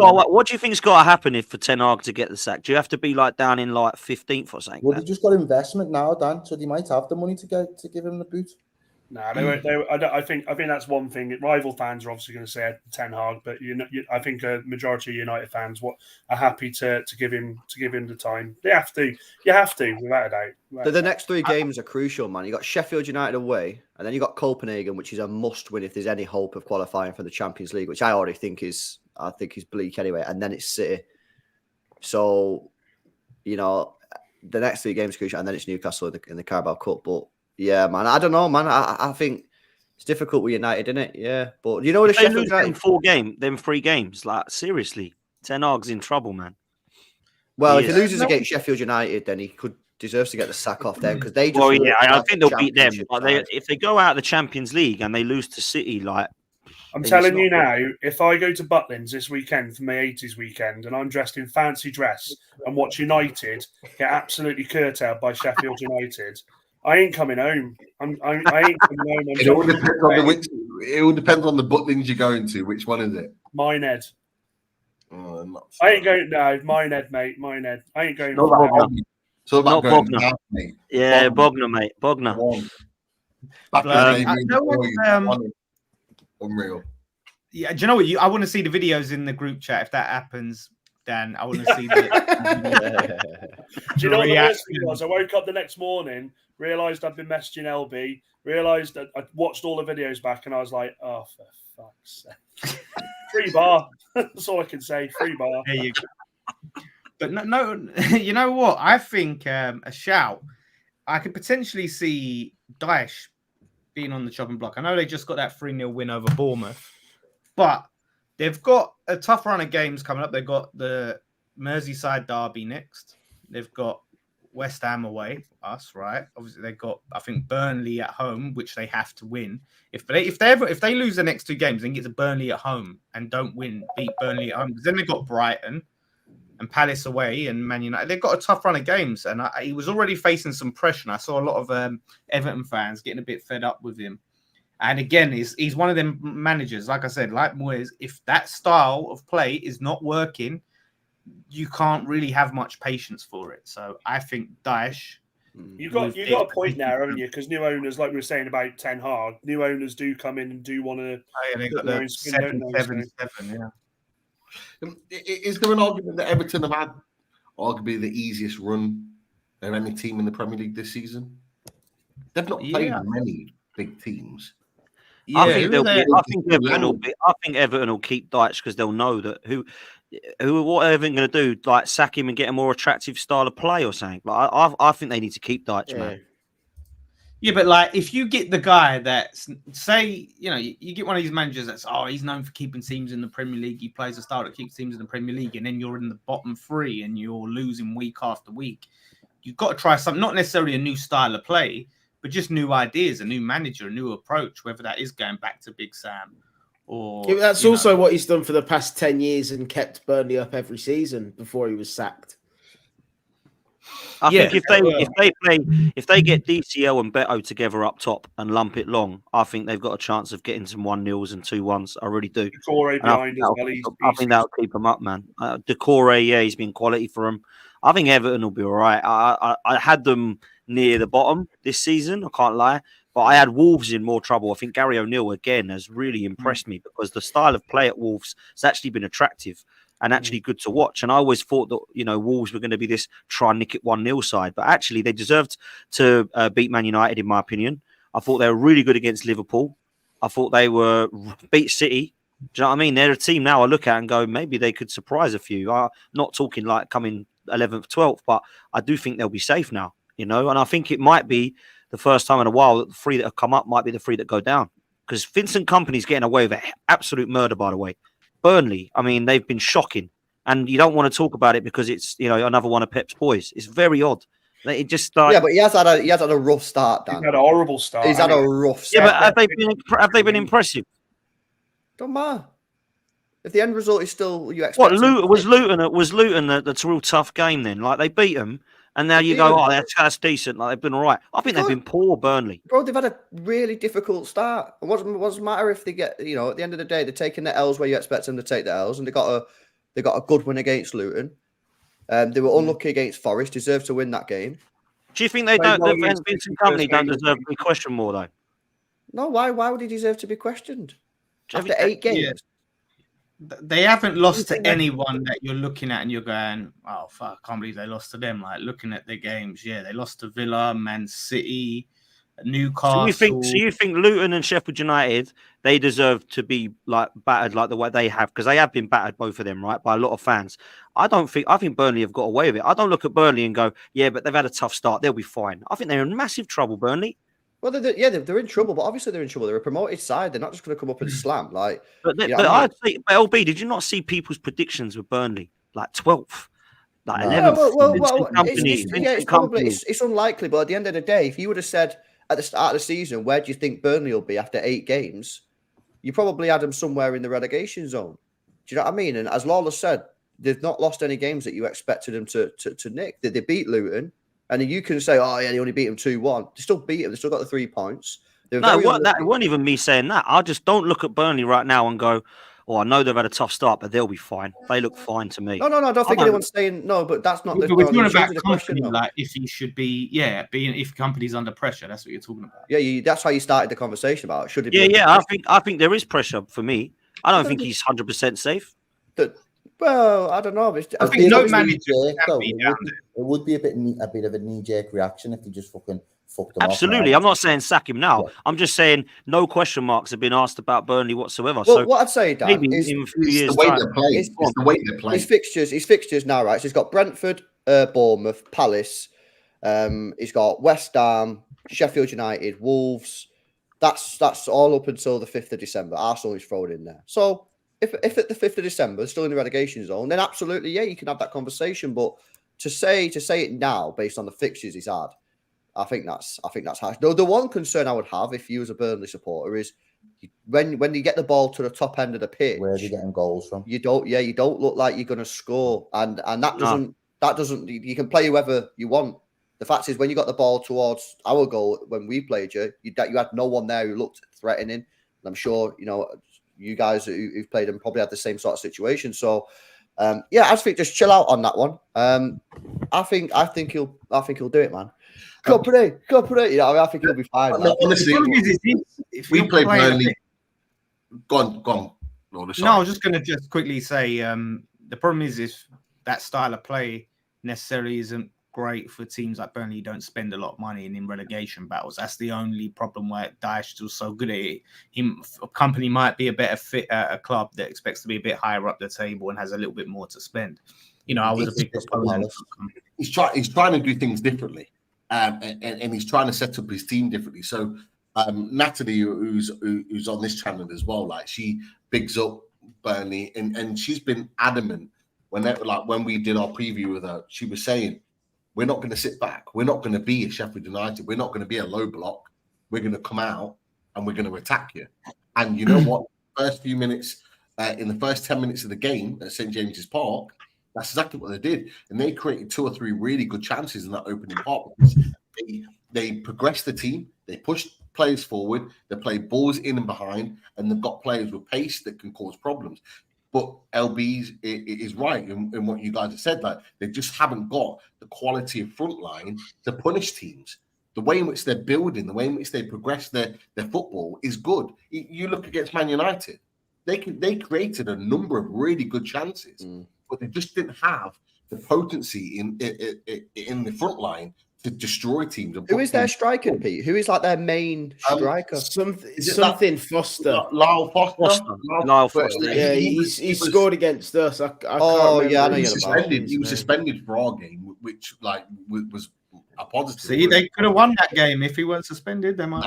[SPEAKER 1] got to happen if for Ten Hag to get the sack? Do you have to be like down in like 15th or something?
[SPEAKER 6] Well, they just got investment now, Dan, so they might have the money to give him the boot.
[SPEAKER 4] No, they won't. I think that's one thing. Rival fans are obviously going to say Ten Hag, but I think a majority of United fans are happy to give him the time. They have to. You have to, without a doubt.
[SPEAKER 5] The next three games are crucial, man. You got Sheffield United away, and then you got Copenhagen, which is a must-win if there's any hope of qualifying for the Champions League, which I already think is bleak anyway. And then it's City. So, the next three games are crucial, and then it's Newcastle in the Carabao Cup, but. Yeah, man. I don't know, man. I think it's difficult with United, isn't it? Yeah, but the Sheffield United
[SPEAKER 1] them 3 games. Like seriously, Ten Hag's in trouble, man.
[SPEAKER 5] Well, if he loses against Sheffield United, then he deserves to get the sack off them because they just.
[SPEAKER 1] Well, yeah, I think they'll beat them. But if they go out of the Champions League and they lose to City, like
[SPEAKER 4] I'm telling you now, if I go to Butlins this weekend for my 80s weekend and I'm dressed in fancy dress and watch United get absolutely curtailed by Sheffield United. I ain't coming home. I ain't coming home.
[SPEAKER 3] It all depends on the Butlins you're going to. Which one is it?
[SPEAKER 4] Minehead.
[SPEAKER 3] Oh,
[SPEAKER 4] I ain't going. No, Minehead, mate. Minehead. I ain't going.
[SPEAKER 1] Not Bognor.
[SPEAKER 3] Mate.
[SPEAKER 1] Yeah, Bognor, mate. Bognor.
[SPEAKER 3] Unreal.
[SPEAKER 7] Yeah, do you know what? I want to see the videos in the group chat if that happens. Dan, I want to see the.
[SPEAKER 4] Do you know what the worst thing was? I woke up the next morning, realised I'd been messaging LB, realised that I watched all the videos back, and I was like, oh, for fuck's sake. Free bar. That's all I can say. Free bar.
[SPEAKER 7] There you go. But no, you know what? I think a shout. I could potentially see Daesh being on the chopping block. I know they just got that 3-0 win over Bournemouth, but they've got a tough run of games coming up. They've got the Merseyside derby next. They've got West Ham away, us, right? Obviously, they've got, I think, Burnley at home, which they have to win. If they lose the next 2 games and get to Burnley at home and don't beat Burnley at home, because then they've got Brighton and Palace away and Man United. They've got a tough run of games, and he was already facing some pressure. And I saw a lot of Everton fans getting a bit fed up with him. And again, he's one of them managers, like I said, like Moyes, if that style of play is not working, you can't really have much patience for it. So I think Daesh.
[SPEAKER 4] You've got a point there, haven't you? Because new owners, like we were saying about Ten Hag, new owners do come in and do want to.
[SPEAKER 7] Oh, yeah, they got the 7-7-7. Yeah.
[SPEAKER 3] Is there an argument that Everton have had arguably the easiest run of any team in the Premier League this season? They've not played many big teams.
[SPEAKER 7] Yeah,
[SPEAKER 1] I think Everton will keep Dyche because they'll know that what are Everton going to do? Like sack him and get a more attractive style of play or something. Like I think they need to keep Dyche, man.
[SPEAKER 7] Yeah, but like if you get the guy that's say, you get one of these managers that's he's known for keeping teams in the Premier League. He plays a style that keeps teams in the Premier League, and then you're in the bottom 3 and you're losing week after week. You've got to try something, not necessarily a new style of play, but just new ideas, a new manager, a new approach, whether that is going back to Big Sam or...
[SPEAKER 2] Yeah, that's also what he's done for the past 10 years and kept Burnley up every season before he was sacked.
[SPEAKER 1] I think if they get DCL and Beto together up top and lump it long, I think they've got a chance of getting some 1-0s and 2-1s. I really do.
[SPEAKER 4] Decore behind
[SPEAKER 1] I think that'll keep them up, man. Decore, he's been quality for them. I think Everton will be all right. I had them near the bottom this season, I can't lie, but I had Wolves in more trouble. I think Gary O'Neill, again, has really impressed me because the style of play at Wolves has actually been attractive and actually good to watch. And I always thought that, Wolves were going to be this try and nick it 1-0 side, but actually they deserved to beat Man United, in my opinion. I thought they were really good against Liverpool. I thought they were beat City. Do you know what I mean? They're a team now I look at and go, maybe they could surprise a few. I'm not talking like coming 11th, 12th, but I do think they'll be safe now, and I think it might be the first time in a while that the 3 that have come up might be the 3 that go down, because Vincent Kompany's getting away with absolute murder, by the way. Burnley, I mean, they've been shocking, and you don't want to talk about it because it's another one of Pep's boys. It's very odd. It just
[SPEAKER 5] but he has had a rough start, Dan.
[SPEAKER 4] He's had a horrible start.
[SPEAKER 5] He's had a rough start.
[SPEAKER 1] Yeah, but have they been impressive?
[SPEAKER 5] Don't matter. If the end result is still you expect.
[SPEAKER 1] What was Luton that's a real tough game then? Like they beat them, and now you go, that's decent. Like they've been all right. I think they've been poor, Burnley.
[SPEAKER 5] Bro, they've had a really difficult start. What does matter if they get? At the end of the day, they're taking the L's where you expect them to take the L's, and they got a good win against Luton. They were unlucky against Forest. Deserved to win that game.
[SPEAKER 1] Do you think the Vincent Kompany don't deserve to be questioned more though?
[SPEAKER 5] No, why would he deserve to be questioned after 8 games?
[SPEAKER 7] Yeah. They haven't lost to anyone that you're looking at and you're going, oh, fuck, I can't believe they lost to them. Like, looking at their games, they lost to Villa, Man City, Newcastle.
[SPEAKER 1] So you think Luton and Sheffield United, they deserve to be like battered like the way they have, because they have been battered, both of them, right, by a lot of fans. I think Burnley have got away with it. I don't look at Burnley and go, yeah, but they've had a tough start. They'll be fine. I think they're in massive trouble, Burnley.
[SPEAKER 5] Well, they're in trouble, but obviously they're in trouble. They're a promoted side. They're not just going to come up and slam. Like,
[SPEAKER 1] but I'd say, LB, did you not see people's predictions with Burnley? Like 12th, like 11th.
[SPEAKER 5] It's unlikely, but at the end of the day, if you would have said at the start of the season, where do you think Burnley will be after 8 games? You probably had them somewhere in the relegation zone. Do you know what I mean? And as Lawler said, they've not lost any games that you expected them to nick. They beat Luton. And then you can say, oh, yeah, they only beat them 2-1. They still beat them. They still got the 3 points.
[SPEAKER 1] It wasn't even me saying that. I just don't look at Burnley right now and go, oh, I know they've had a tough start, but they'll be fine. They look fine to me.
[SPEAKER 5] No, I don't think anyone's saying no, but that's not
[SPEAKER 7] the question. About Kompany, like if he should be, if Kompany's under pressure, that's what you're talking about.
[SPEAKER 5] Yeah, that's how you started the conversation about it. Should it be?
[SPEAKER 1] Yeah. I think there is pressure for me. I don't think he's 100% safe.
[SPEAKER 5] Well, I don't know.
[SPEAKER 7] I think no manager
[SPEAKER 6] it would be a bit of a knee-jerk reaction if they just fucking fucked them
[SPEAKER 1] Absolutely.
[SPEAKER 6] off.
[SPEAKER 1] I'm not saying sack him now.
[SPEAKER 6] Yeah.
[SPEAKER 1] I'm just saying no question marks have been asked about Burnley whatsoever.
[SPEAKER 5] Well,
[SPEAKER 1] So
[SPEAKER 5] what I'd say, Dan,
[SPEAKER 1] maybe
[SPEAKER 5] is
[SPEAKER 1] in a few
[SPEAKER 3] It's
[SPEAKER 1] years'
[SPEAKER 3] the way
[SPEAKER 1] time.
[SPEAKER 3] they play. It's the way they play.
[SPEAKER 5] his fixtures now, right? So he's got Brentford, Bournemouth, Palace. He's got West Ham, Sheffield United, Wolves. That's all up until the 5th of December. Arsenal is thrown in there. So if at the 5th of December they're still in the relegation zone, then absolutely, yeah, you can have that conversation. But to say it now based on the fixtures he's had, I think that's harsh. The one concern I would have if you as a Burnley supporter is when you get the ball to the top end of the pitch,
[SPEAKER 6] Where are they getting goals from?
[SPEAKER 5] you don't look like you're going to score, and that doesn't you can play whoever you want. The fact is, when you got the ball towards our goal when we played you had no one there who looked threatening. And I'm sure you guys who've played them probably had the same sort of situation. So I just think just chill out on that one. I think he'll do it, man. Go play. I think he'll be fine.
[SPEAKER 3] Honestly,
[SPEAKER 7] If
[SPEAKER 3] we
[SPEAKER 7] you're
[SPEAKER 3] play
[SPEAKER 7] playing a
[SPEAKER 3] Burnley.
[SPEAKER 7] bit-
[SPEAKER 3] Go on. Lord,
[SPEAKER 7] No, I was just going to just quickly say the problem is if that style of play necessarily isn't great for teams like Burnley. You don't spend a lot of money in relegation battles. That's the only problem where Daesh is still so good at it. A company might be a better fit at a club that expects to be a bit higher up the table and has a little bit more to spend. I was a big proponent.
[SPEAKER 3] He's trying to do things differently, and he's trying to set up his team differently. So Natalie, who's on this channel as well, like she bigs up Burnley, and she's been adamant when we did our preview with her. She was saying, we're not going to sit back. We're not going to be a Sheffield United. We're not going to be a low block. We're going to come out and we're going to attack you. And you know what? First few minutes, in the first 10 minutes of the game at St. James's Park, that's exactly what they did. And they created 2 or 3 really good chances in that opening part because they progressed the team. They pushed players forward. They played balls in and behind, and they've got players with pace that can cause problems. But LB is right in what you guys have said. Like they just haven't got the quality of front line to punish teams. The way in which they're building, the way in which they progress their football is good. You look against Man United; they created a number of really good chances, but they just didn't have the potency in the front line to destroy teams.
[SPEAKER 5] Who is their striker, Pete? Who is like their main striker?
[SPEAKER 2] Something Foster.
[SPEAKER 3] Lyle Foster.
[SPEAKER 1] Lyle Foster.
[SPEAKER 2] Yeah, he scored against us. I can't remember.
[SPEAKER 5] Yeah, I know
[SPEAKER 3] He
[SPEAKER 5] you're
[SPEAKER 3] was suspended for our game, which was a positive.
[SPEAKER 7] See, they could have won that game if he weren't suspended. They might,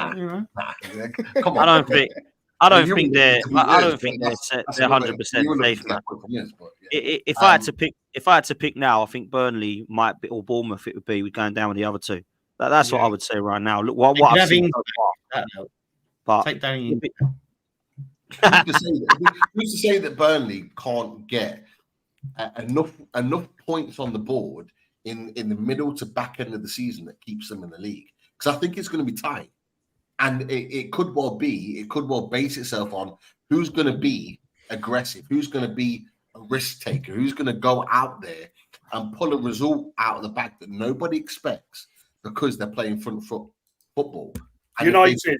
[SPEAKER 3] Come
[SPEAKER 1] on. I don't think they're 100% safe. If I had to pick now, I think Burnley might be, or Bournemouth it would be. We're going down with the other two. That's what I would say right now. Look what I've seen so far. But
[SPEAKER 7] take Danny.
[SPEAKER 3] Who's to say that Burnley can't get enough points on the board in the middle to back end of the season that keeps them in the league? Because I think it's going to be tight. And it could well base itself on who's going to be aggressive, who's going to be a risk taker, who's going to go out there and pull a result out of the bag that nobody expects because they're playing front foot football. And
[SPEAKER 4] United.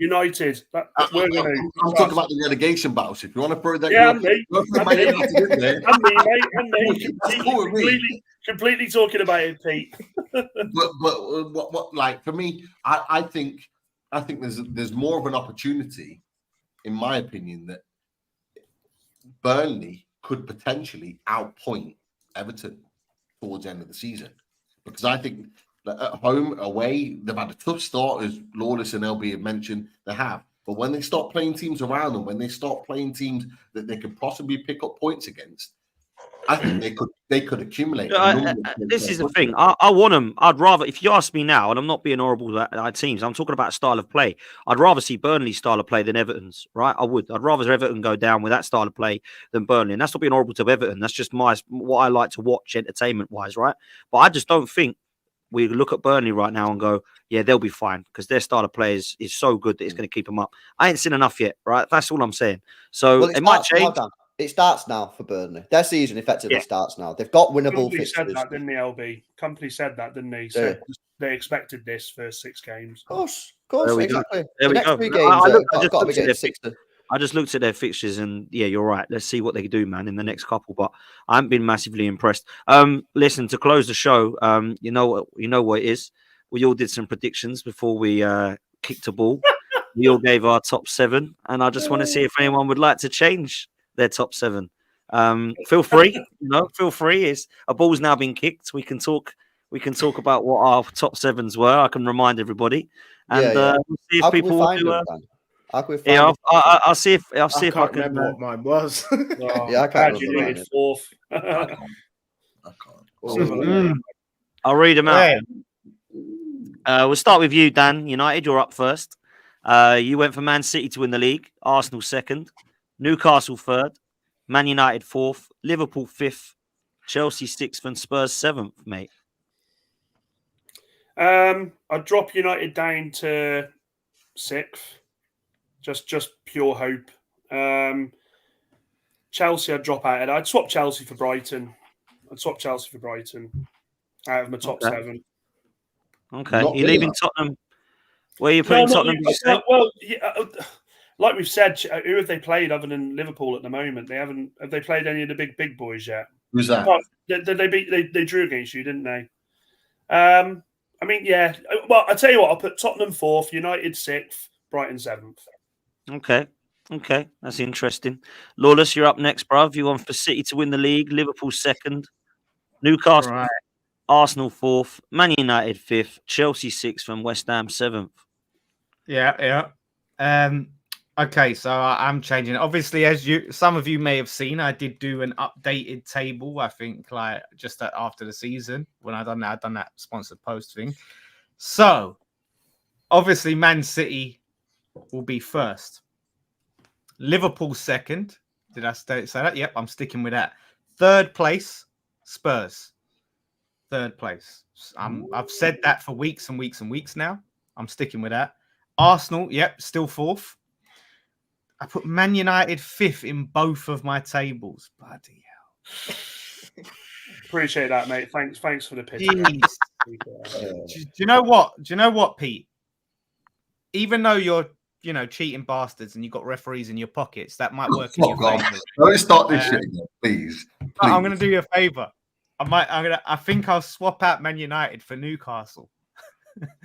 [SPEAKER 4] We're
[SPEAKER 3] I'm talking about the relegation battles. If you want to throw that,
[SPEAKER 4] completely talking about it, Pete.
[SPEAKER 3] but what like for me, I think there's more of an opportunity, in my opinion, that Burnley could potentially outpoint Everton towards the end of the season, because I think that at home, away, they've had a tough start, as Lawless and LB have mentioned. They have, but when they start playing teams around them, when they start playing teams that they could possibly pick up points against, I think they could accumulate.
[SPEAKER 1] This is the thing. I want them. I'd rather, if you ask me now, and I'm not being horrible at teams, I'm talking about style of play. I'd rather see Burnley's style of play than Everton's, right? I would. I'd rather Everton go down with that style of play than Burnley. And that's not being horrible to Everton. That's just what I like to watch entertainment-wise, right? But I just don't think we look at Burnley right now and go, yeah, they'll be fine, because their style of play is so good that it's going to keep them up. I ain't seen enough yet, right? That's all I'm saying. So it might change.
[SPEAKER 5] It starts now for Burnley. Their season effectively starts now. They've got winnable
[SPEAKER 4] Company
[SPEAKER 5] fixtures.
[SPEAKER 4] said that, didn't they, LB? Company said that, didn't they? Said they expected this for 6 games.
[SPEAKER 5] Of course, exactly.
[SPEAKER 1] There we
[SPEAKER 5] next
[SPEAKER 1] go.
[SPEAKER 5] 3 games,
[SPEAKER 1] I just looked at their fixtures, and yeah, you're right. Let's see what they do, man, in the next couple. But I haven't been massively impressed. Listen, to close the show, you know what it is. we all did some predictions before we kicked a ball. We all gave our top 7, and I just want to see if anyone would like to change their top 7. Feel free, feel free. It's a ball's now been kicked. We can talk about what our top 7s were. I can remind everybody, and we'll see if
[SPEAKER 5] How can
[SPEAKER 1] people
[SPEAKER 5] we find
[SPEAKER 1] will
[SPEAKER 5] them,
[SPEAKER 1] do.
[SPEAKER 5] Dan? How can we find
[SPEAKER 1] Yeah,
[SPEAKER 5] them?
[SPEAKER 1] I'll see if
[SPEAKER 2] I
[SPEAKER 1] I
[SPEAKER 2] can't
[SPEAKER 1] can
[SPEAKER 2] remember what mine was.
[SPEAKER 5] Yeah, I can't
[SPEAKER 4] Man
[SPEAKER 5] remember
[SPEAKER 4] United
[SPEAKER 5] mine.
[SPEAKER 4] 4th.
[SPEAKER 3] I can't.
[SPEAKER 2] Oh,
[SPEAKER 1] I'll read them out.
[SPEAKER 7] Hey,
[SPEAKER 1] We'll start with you, Dan. United, you're up first. You went for Man City to win the league, Arsenal 2nd, Newcastle 3rd, Man United 4th, Liverpool 5th, Chelsea 6th, and Spurs 7th, mate.
[SPEAKER 4] I'd drop United down to 6th. Just pure hope. Chelsea, I'd drop out. I'd swap Chelsea for Brighton. Out of my top 7.
[SPEAKER 1] Okay.
[SPEAKER 3] Not
[SPEAKER 1] You're
[SPEAKER 3] Villa.
[SPEAKER 1] leaving Tottenham. Where are you putting Tottenham? Did you say?
[SPEAKER 4] Well, yeah, like we've said, who have they played other than Liverpool at the moment? Have they played any of the big boys yet?
[SPEAKER 3] Who's that?
[SPEAKER 4] Oh, they drew against you, didn't they? I mean, yeah. Well, I tell you what, I'll put Tottenham 4th, United 6th, Brighton 7th.
[SPEAKER 1] Okay. That's interesting. Lawless, you're up next, bruv. You want for City to win the league, Liverpool 2nd, Newcastle,
[SPEAKER 7] right.
[SPEAKER 1] Arsenal 4th, Man United 5th, Chelsea 6th, and West Ham 7th.
[SPEAKER 7] Yeah. Okay, so I'm changing it. Obviously, as some of you may have seen, I did do an updated table. I think like just after the season when I'd done that sponsored post thing. So obviously, Man City will be 1st. Liverpool 2nd. Did I say that? Yep, I'm sticking with that. 3rd place, Spurs. 3rd place. I've said that for weeks and weeks and weeks now. I'm sticking with that. Arsenal, yep, still 4th. I put Man United 5th in both of my tables. Bloody hell.
[SPEAKER 4] Appreciate that, mate. Thanks for the pitch.
[SPEAKER 7] Do you know what, Pete? Even though you're, cheating bastards and you've got referees in your pockets, that might work in your favor.
[SPEAKER 3] Don't start this shit again, please.
[SPEAKER 7] I'm going to do you a favor. I think I'll swap out Man United for Newcastle.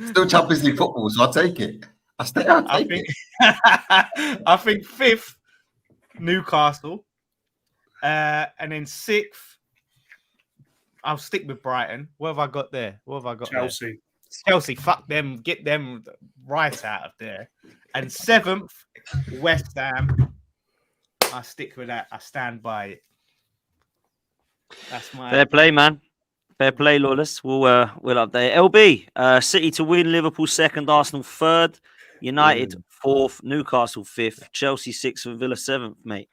[SPEAKER 3] Still Champions League football, so I'll take it. I think
[SPEAKER 7] I think 5th, Newcastle. And then 6th, I'll stick with Brighton. What have I got there?
[SPEAKER 4] Chelsea.
[SPEAKER 7] There? Chelsea, fuck them. Get them right out of there. And 7th, West Ham. I stick with that. I stand by it. That's my
[SPEAKER 1] Fair play, man. Fair play, Lawless. We'll update. LB, City to win, Liverpool 2nd, Arsenal 3rd, United 4th, Newcastle 5th, Chelsea 6th, and Villa 7th, mate.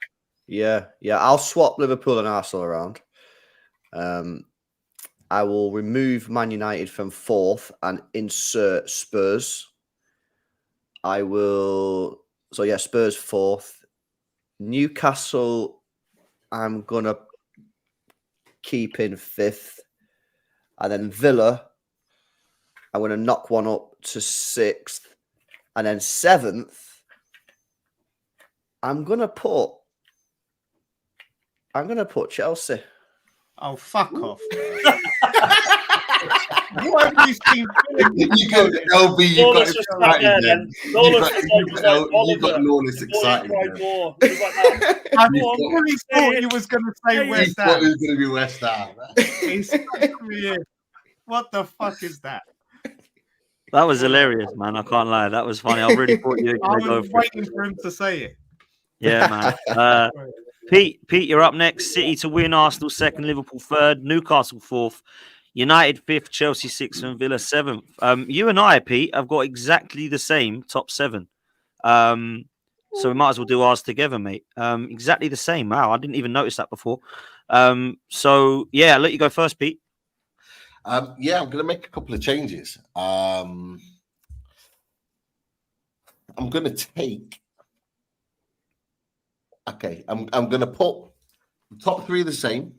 [SPEAKER 5] Yeah. I'll swap Liverpool and Arsenal around. I will remove Man United from 4th and insert Spurs. I will. So yeah, Spurs 4th. Newcastle, I'm gonna keep in 5th, and then Villa, I'm gonna knock one up to 6th, and then 7th, I'm gonna put Chelsea.
[SPEAKER 7] Oh, fuck off. What have you seen?
[SPEAKER 3] you got LB, you got
[SPEAKER 4] Lawless was sat there then. Lawless
[SPEAKER 3] you got Lawless excited.
[SPEAKER 7] I really thought you was going to say
[SPEAKER 3] He
[SPEAKER 7] West
[SPEAKER 3] thought
[SPEAKER 7] Ham.
[SPEAKER 3] it was going to be West Ham.
[SPEAKER 7] He's weird. What the fuck is that?
[SPEAKER 1] That was hilarious, man. I can't lie. That was funny. I really thought you were
[SPEAKER 7] I
[SPEAKER 1] going to go
[SPEAKER 7] was
[SPEAKER 1] for it.
[SPEAKER 7] waiting for him to say it.
[SPEAKER 1] Yeah, man. Pete, you're up next. City to win, Arsenal 2nd, Liverpool 3rd, Newcastle 4th, United 5th, Chelsea 6th, and Villa 7th. You and I, Pete, have got exactly the same top 7. So we might as well do ours together, mate. Exactly the same. Wow, I didn't even notice that before. So yeah, I'll let you go first, Pete.
[SPEAKER 3] Yeah, I'm going to make a couple of changes. I'm going to take. Okay, I'm going to put the top 3 the same.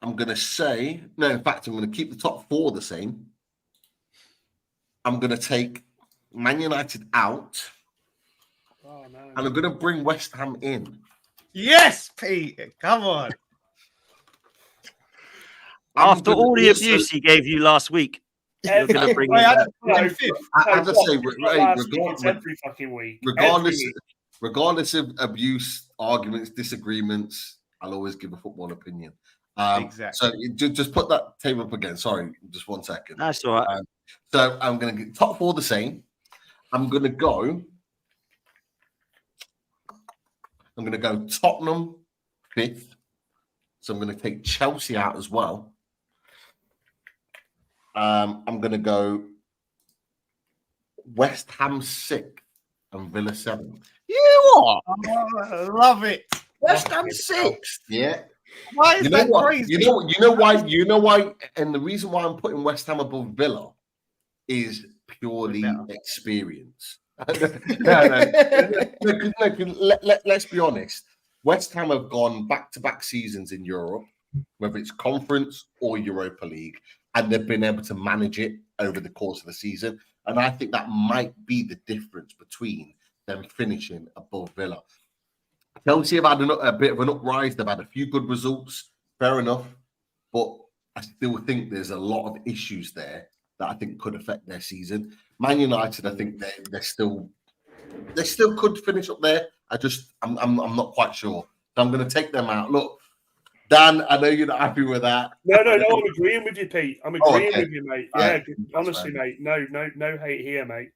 [SPEAKER 3] I'm going to say no. In fact, I'm going to keep the top 4 the same. I'm going to take Man United out, and I'm going to bring West Ham in.
[SPEAKER 7] Yes, Pete. Come on.
[SPEAKER 1] After all the abuse he gave you last week, you're going to bring
[SPEAKER 7] Wait,
[SPEAKER 1] him
[SPEAKER 7] I
[SPEAKER 1] back.
[SPEAKER 7] don't think
[SPEAKER 3] As I say,
[SPEAKER 4] it's every fucking week.
[SPEAKER 3] regardless of abuse, arguments, disagreements, I'll always give a football opinion.
[SPEAKER 7] Exactly.
[SPEAKER 3] So just put that table up again. Sorry, just 1 second.
[SPEAKER 1] That's all right.
[SPEAKER 3] So I'm going to get top 4 the same. I'm going to go Tottenham 5th. So I'm going to take Chelsea out as well. I'm going to go West Ham 6th and Villa 7th.
[SPEAKER 5] You what?
[SPEAKER 7] I love it.
[SPEAKER 5] West Ham 6th.
[SPEAKER 3] Yeah.
[SPEAKER 7] Why is
[SPEAKER 3] You know
[SPEAKER 7] that
[SPEAKER 3] what?
[SPEAKER 7] crazy?
[SPEAKER 3] You know why, and the reason why I'm putting West Ham above Villa is purely experience. Let's be honest. West Ham have gone back-to-back seasons in Europe, whether it's Conference or Europa League, and they've been able to manage it over the course of the season. And I think that might be the difference between them finishing above Villa. Chelsea have had a bit of an uprise. They've had a few good results, fair enough. But I still think there's a lot of issues there that I think could affect their season. Man United, I think they still could finish up there. I'm not quite sure. So I'm going to take them out. Look, Dan, I know you're not happy with that.
[SPEAKER 4] No, I'm agreeing with you, Pete. I'm agreeing with you, mate. Yeah,
[SPEAKER 3] Right.
[SPEAKER 4] honestly, mate. No hate here, mate.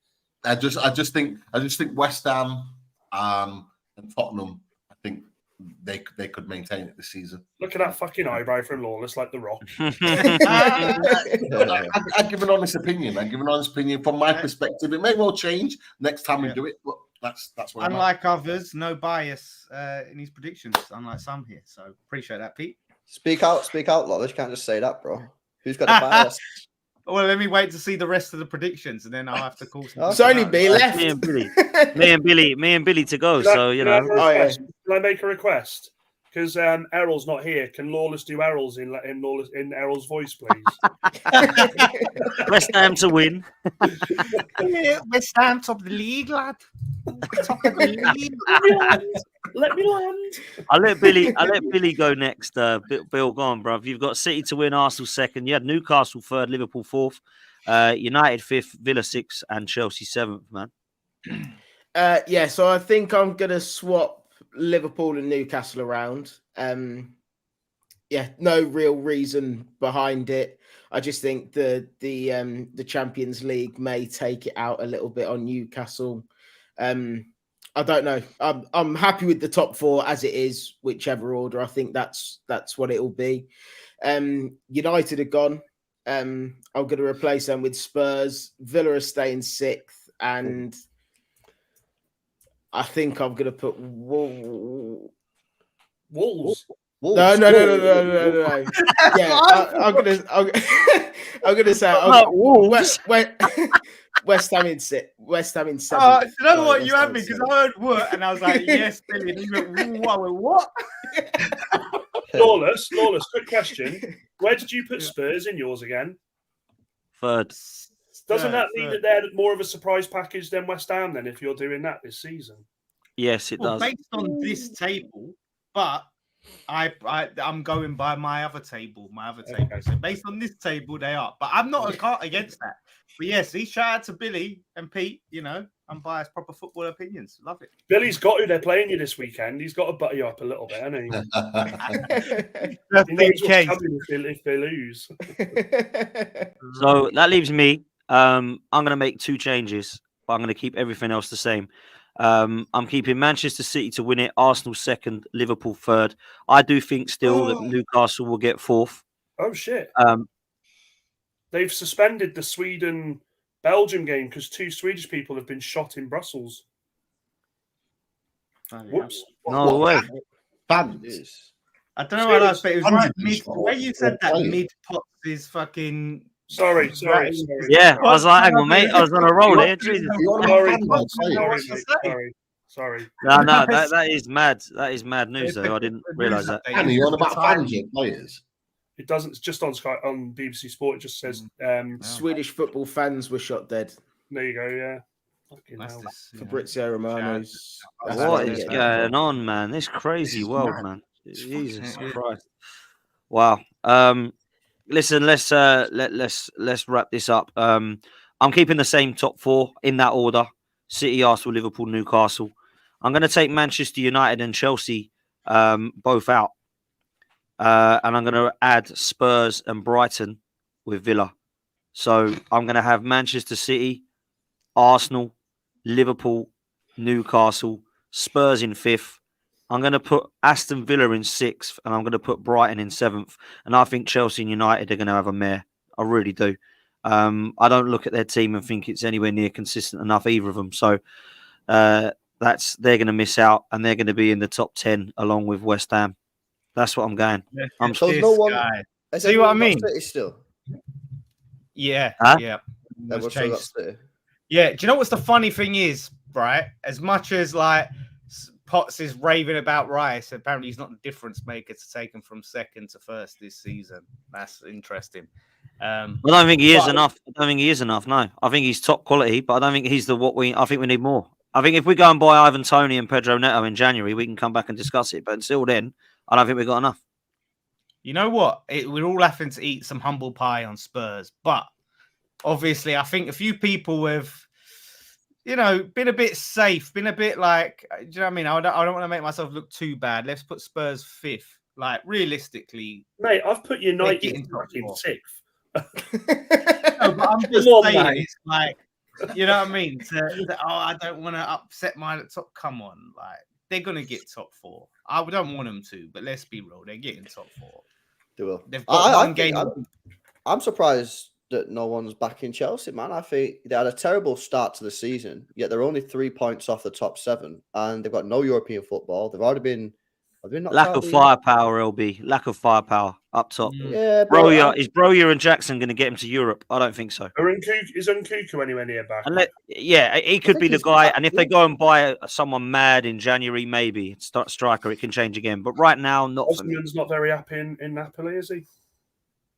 [SPEAKER 3] I just think West Ham and Tottenham, I think they could maintain it this season.
[SPEAKER 4] Look at that fucking eyebrow from Lawless, like the Rock.
[SPEAKER 3] I give an honest opinion. From my perspective. It may well change next time we do it, but that's what.
[SPEAKER 7] Unlike others, no bias in his predictions, unlike some here. So appreciate that, Pete.
[SPEAKER 5] Speak out, Lawless. You can't just say that, bro. Who's got a bias?
[SPEAKER 7] Well, let me wait to see the rest of the predictions, and then I'll have to call.
[SPEAKER 2] It's only me left.
[SPEAKER 1] Me and Billy to go. So you know.
[SPEAKER 4] Can I make a request? Because Errol's not here. Can Lawless do Errol's in Errol's voice, please?
[SPEAKER 1] West Ham to win.
[SPEAKER 7] West Ham top of the league, lad. Top of the league.
[SPEAKER 4] Let me land.
[SPEAKER 1] I'll let Billy go next. Bill, go on, bruv. You've got City to win, Arsenal 2nd. You had Newcastle 3rd, Liverpool 4th, United 5th, Villa 6th, and Chelsea 7th, man.
[SPEAKER 2] Yeah, so I think I'm going to swap Liverpool and Newcastle around. Yeah, no real reason behind it. I just think the Champions League may take it out a little bit on Newcastle. I don't know. I'm happy with the top 4 as it is, whichever order. I think that's what it will be. United are gone. I'm going to replace them with Spurs. Villa are staying 6th, and I think I'm going to put
[SPEAKER 4] Wolves.
[SPEAKER 2] No. Yeah, I'm gonna say West Ham in 7th.
[SPEAKER 7] You know what? You had me because I heard what, and I was like, yes, Billy. And you went, what?
[SPEAKER 4] Lawless, quick question. Where did you put Spurs in yours again?
[SPEAKER 1] 3rd.
[SPEAKER 4] Doesn't that mean that they're more of a surprise package than West Ham then, if you're doing that this season?
[SPEAKER 1] Yes, it does.
[SPEAKER 7] Based on this table, but I'm going by my other table. Okay. So based on this table, they are. But I'm not against that. But yes, shout out to Billy and Pete. You know, unbiased, proper football opinions. Love it.
[SPEAKER 4] Billy's got who they're playing you this weekend. He's got to butter you up a little bit, hasn't he? He knows what's coming if they lose.
[SPEAKER 1] So that leaves me. I'm going to make 2 changes, but I'm going to keep everything else the same. I'm keeping Manchester City to win it, Arsenal 2nd, Liverpool 3rd. I do think still that Newcastle will get 4th.
[SPEAKER 4] Oh, shit. They've suspended the Sweden-Belgium game because 2 Swedish people have been shot in Brussels. Whoops.
[SPEAKER 1] No way.
[SPEAKER 3] Fans.
[SPEAKER 7] I don't know what else, but it was right mid. Where you said that mid-pots is fucking...
[SPEAKER 4] Sorry.
[SPEAKER 1] Yeah, I was like, hang on, mate. I was on a roll here. Jesus.
[SPEAKER 4] Sorry.
[SPEAKER 1] No, that is mad. That is mad news, though. I didn't realise that.
[SPEAKER 3] And you're on about fans and players.
[SPEAKER 4] It doesn't. It's just on Sky, on BBC Sport. It just says
[SPEAKER 2] Swedish football fans were shot dead.
[SPEAKER 4] There you go. Yeah.
[SPEAKER 2] Fabrizio Romano's.
[SPEAKER 1] What is going on, man? This crazy world, man. Jesus Christ. Wow. listen, let's wrap this up. I'm keeping the same top four in that order: City, Arsenal, Liverpool, Newcastle. I'm going to take Manchester United and Chelsea both out, and I'm going to add Spurs and Brighton with Villa. So I'm going to have Manchester City, Arsenal, Liverpool, Newcastle, Spurs in fifth. I'm going to put Aston Villa in sixth, and I'm going to put Brighton in seventh. And I think Chelsea and United are going to have a mare. I really do. I don't look at their team and think it's anywhere near consistent enough, either of them. So they're going to miss out, and they're going to be in the top 10 along with West Ham. That's what I'm going. I'm
[SPEAKER 5] So
[SPEAKER 7] This
[SPEAKER 5] no one.
[SPEAKER 7] guy.
[SPEAKER 5] Has
[SPEAKER 7] See what I
[SPEAKER 5] everyone got
[SPEAKER 7] mean?
[SPEAKER 5] City still.
[SPEAKER 7] Yeah,
[SPEAKER 1] Huh?
[SPEAKER 7] yeah.
[SPEAKER 5] Everyone's
[SPEAKER 7] What's
[SPEAKER 5] still got
[SPEAKER 7] changed?
[SPEAKER 5] City.
[SPEAKER 7] Yeah, do you know what's the funny thing is, right? As much as like Potts is raving about Rice, apparently he's not the difference maker to take him from second to first this season. That's interesting.
[SPEAKER 1] I don't think he is
[SPEAKER 7] but-
[SPEAKER 1] enough. I don't think he is enough. No, I think he's top quality, but I don't think he's I think we need more. I think if we go and buy Ivan Toney and Pedro Neto in January, we can come back and discuss it. But until then, I don't think we've got enough.
[SPEAKER 7] You know what? We're all having to eat some humble pie on Spurs, but obviously, I think a few people have, been a bit safe, been a bit like, do you know what I mean? I don't want to make myself look too bad. Let's put Spurs fifth. Like, realistically,
[SPEAKER 4] Mate, I've put United
[SPEAKER 7] getting top
[SPEAKER 4] back in
[SPEAKER 7] four.
[SPEAKER 4] sixth.
[SPEAKER 7] No, but I'm just
[SPEAKER 4] Come on,
[SPEAKER 7] saying,
[SPEAKER 4] mate.
[SPEAKER 7] it's like, you know what I mean? I don't want to upset my top. Come on, like they're gonna get top four. I don't want them to, but let's be real, they're getting top four.
[SPEAKER 5] They will.
[SPEAKER 7] They've got one game.
[SPEAKER 5] I'm surprised that no one's backing Chelsea, man. I think they had a terrible start to the season, yet they're only 3 points off the top 7, and they've got no European football. They've already been.
[SPEAKER 1] Lack of firepower, LB. Lack of firepower up top.
[SPEAKER 5] Yeah,
[SPEAKER 1] Is Broja and Jackson going to get him to Europe? I don't think so.
[SPEAKER 4] Is Nkunku anywhere near back?
[SPEAKER 1] He could be the guy. And if they go and buy someone mad in January, maybe striker, it can change again. But right now, not for me.
[SPEAKER 4] Osman's not very happy in Napoli, is he?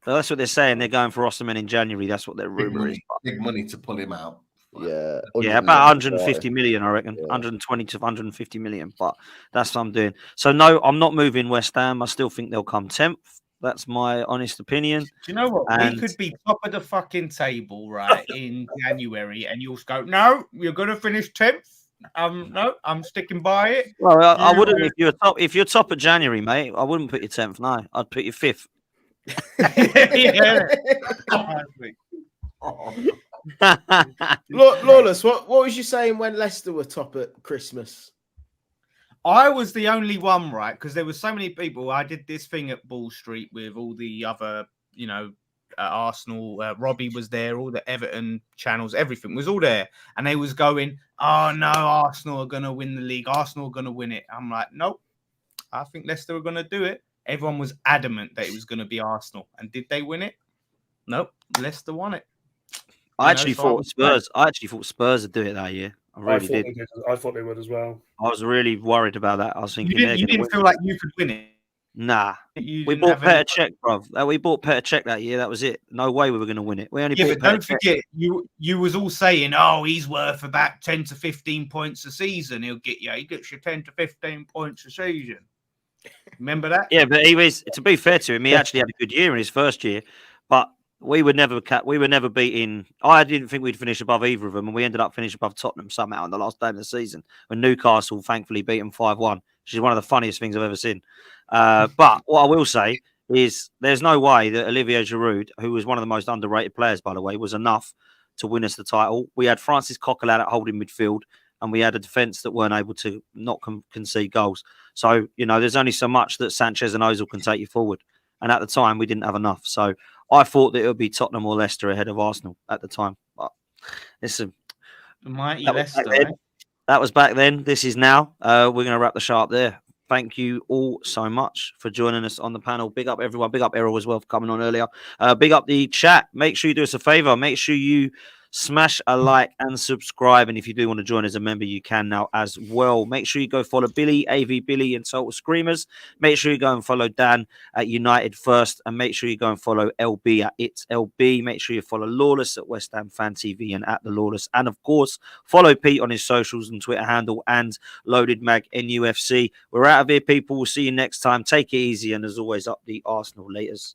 [SPEAKER 1] So that's what they're saying. They're going for Osterman in January. That's what their rumor is.
[SPEAKER 3] Big money to pull him out.
[SPEAKER 5] Yeah,
[SPEAKER 1] about 150 million, I reckon. 120 to 150 million. But that's what I'm doing. So no, I'm not moving West Ham. I still think they'll come 10th. That's my honest opinion.
[SPEAKER 7] Do you know what?
[SPEAKER 1] And
[SPEAKER 7] we could be top of the fucking table, right, in January, and you'll go, no, you're going to finish 10th. No, I'm sticking by it.
[SPEAKER 1] Well, I wouldn't if you're top of January, mate. I wouldn't put you 10th. No, I'd put you 5th.
[SPEAKER 2] Lawless, what was you saying when Leicester were top at Christmas?
[SPEAKER 7] I was the only one, right? Because there were so many people. I did this thing at Ball Street with all the other, Arsenal. Robbie was there. All the Everton channels, everything was all there, and they was going, "Oh no, Arsenal are going to win the league. Arsenal are going to win it." I'm like, nope. I think Leicester are going to do it. Everyone was adamant that it was going to be Arsenal, and did they win it? Nope. Leicester won it.
[SPEAKER 1] I actually thought Spurs would do it that year. I really did.
[SPEAKER 4] I thought they would as well.
[SPEAKER 1] I was really worried about that. I was thinking
[SPEAKER 7] you didn't feel like you could win it.
[SPEAKER 1] Nah, we bought Petr Cech, bruv. We bought Petr Cech that year. That was it. No way we were going to win it. We only bought
[SPEAKER 7] but don't forget, you was all saying, "Oh, he's worth about 10 to 15 points a season. He'll get you. He gets you 10 to 15 points a season." Remember that?
[SPEAKER 1] Yeah, but he was. To be fair to him, he actually had a good year in his first year, but we were never beating. I didn't think we'd finish above either of them, and we ended up finishing above Tottenham somehow on the last day of the season. When Newcastle thankfully beat them 5-1, which is one of the funniest things I've ever seen. But what I will say is, there's no way that Olivier Giroud, who was one of the most underrated players, by the way, was enough to win us the title. We had Francis Coquelin at holding midfield, and we had a defence that weren't able to not concede goals. So, there's only so much that Sanchez and Ozil can take you forward. And at the time, we didn't have enough. So I thought that it would be Tottenham or Leicester ahead of Arsenal at the time. But listen,
[SPEAKER 7] mighty
[SPEAKER 1] that
[SPEAKER 7] Leicester.
[SPEAKER 1] That was back then. This is now. We're going to wrap the show up there. Thank you all so much for joining us on the panel. Big up everyone. Big up Errol as well for coming on earlier. Big up the chat. Make sure you do us a favor. Make sure you smash a like and subscribe. And if you do want to join as a member, you can now as well. Make sure you go follow Billy, AV Billy, and Total Screamers. Make sure you go and follow Dan at United First. And make sure you go and follow LB at It's LB. Make sure you follow Lawless at West Ham Fan TV and at The Lawless. And of course, follow Pete on his socials and Twitter handle and Loaded Mag NUFC. We're out of here, people. We'll see you next time. Take it easy. And as always, up the Arsenal laters.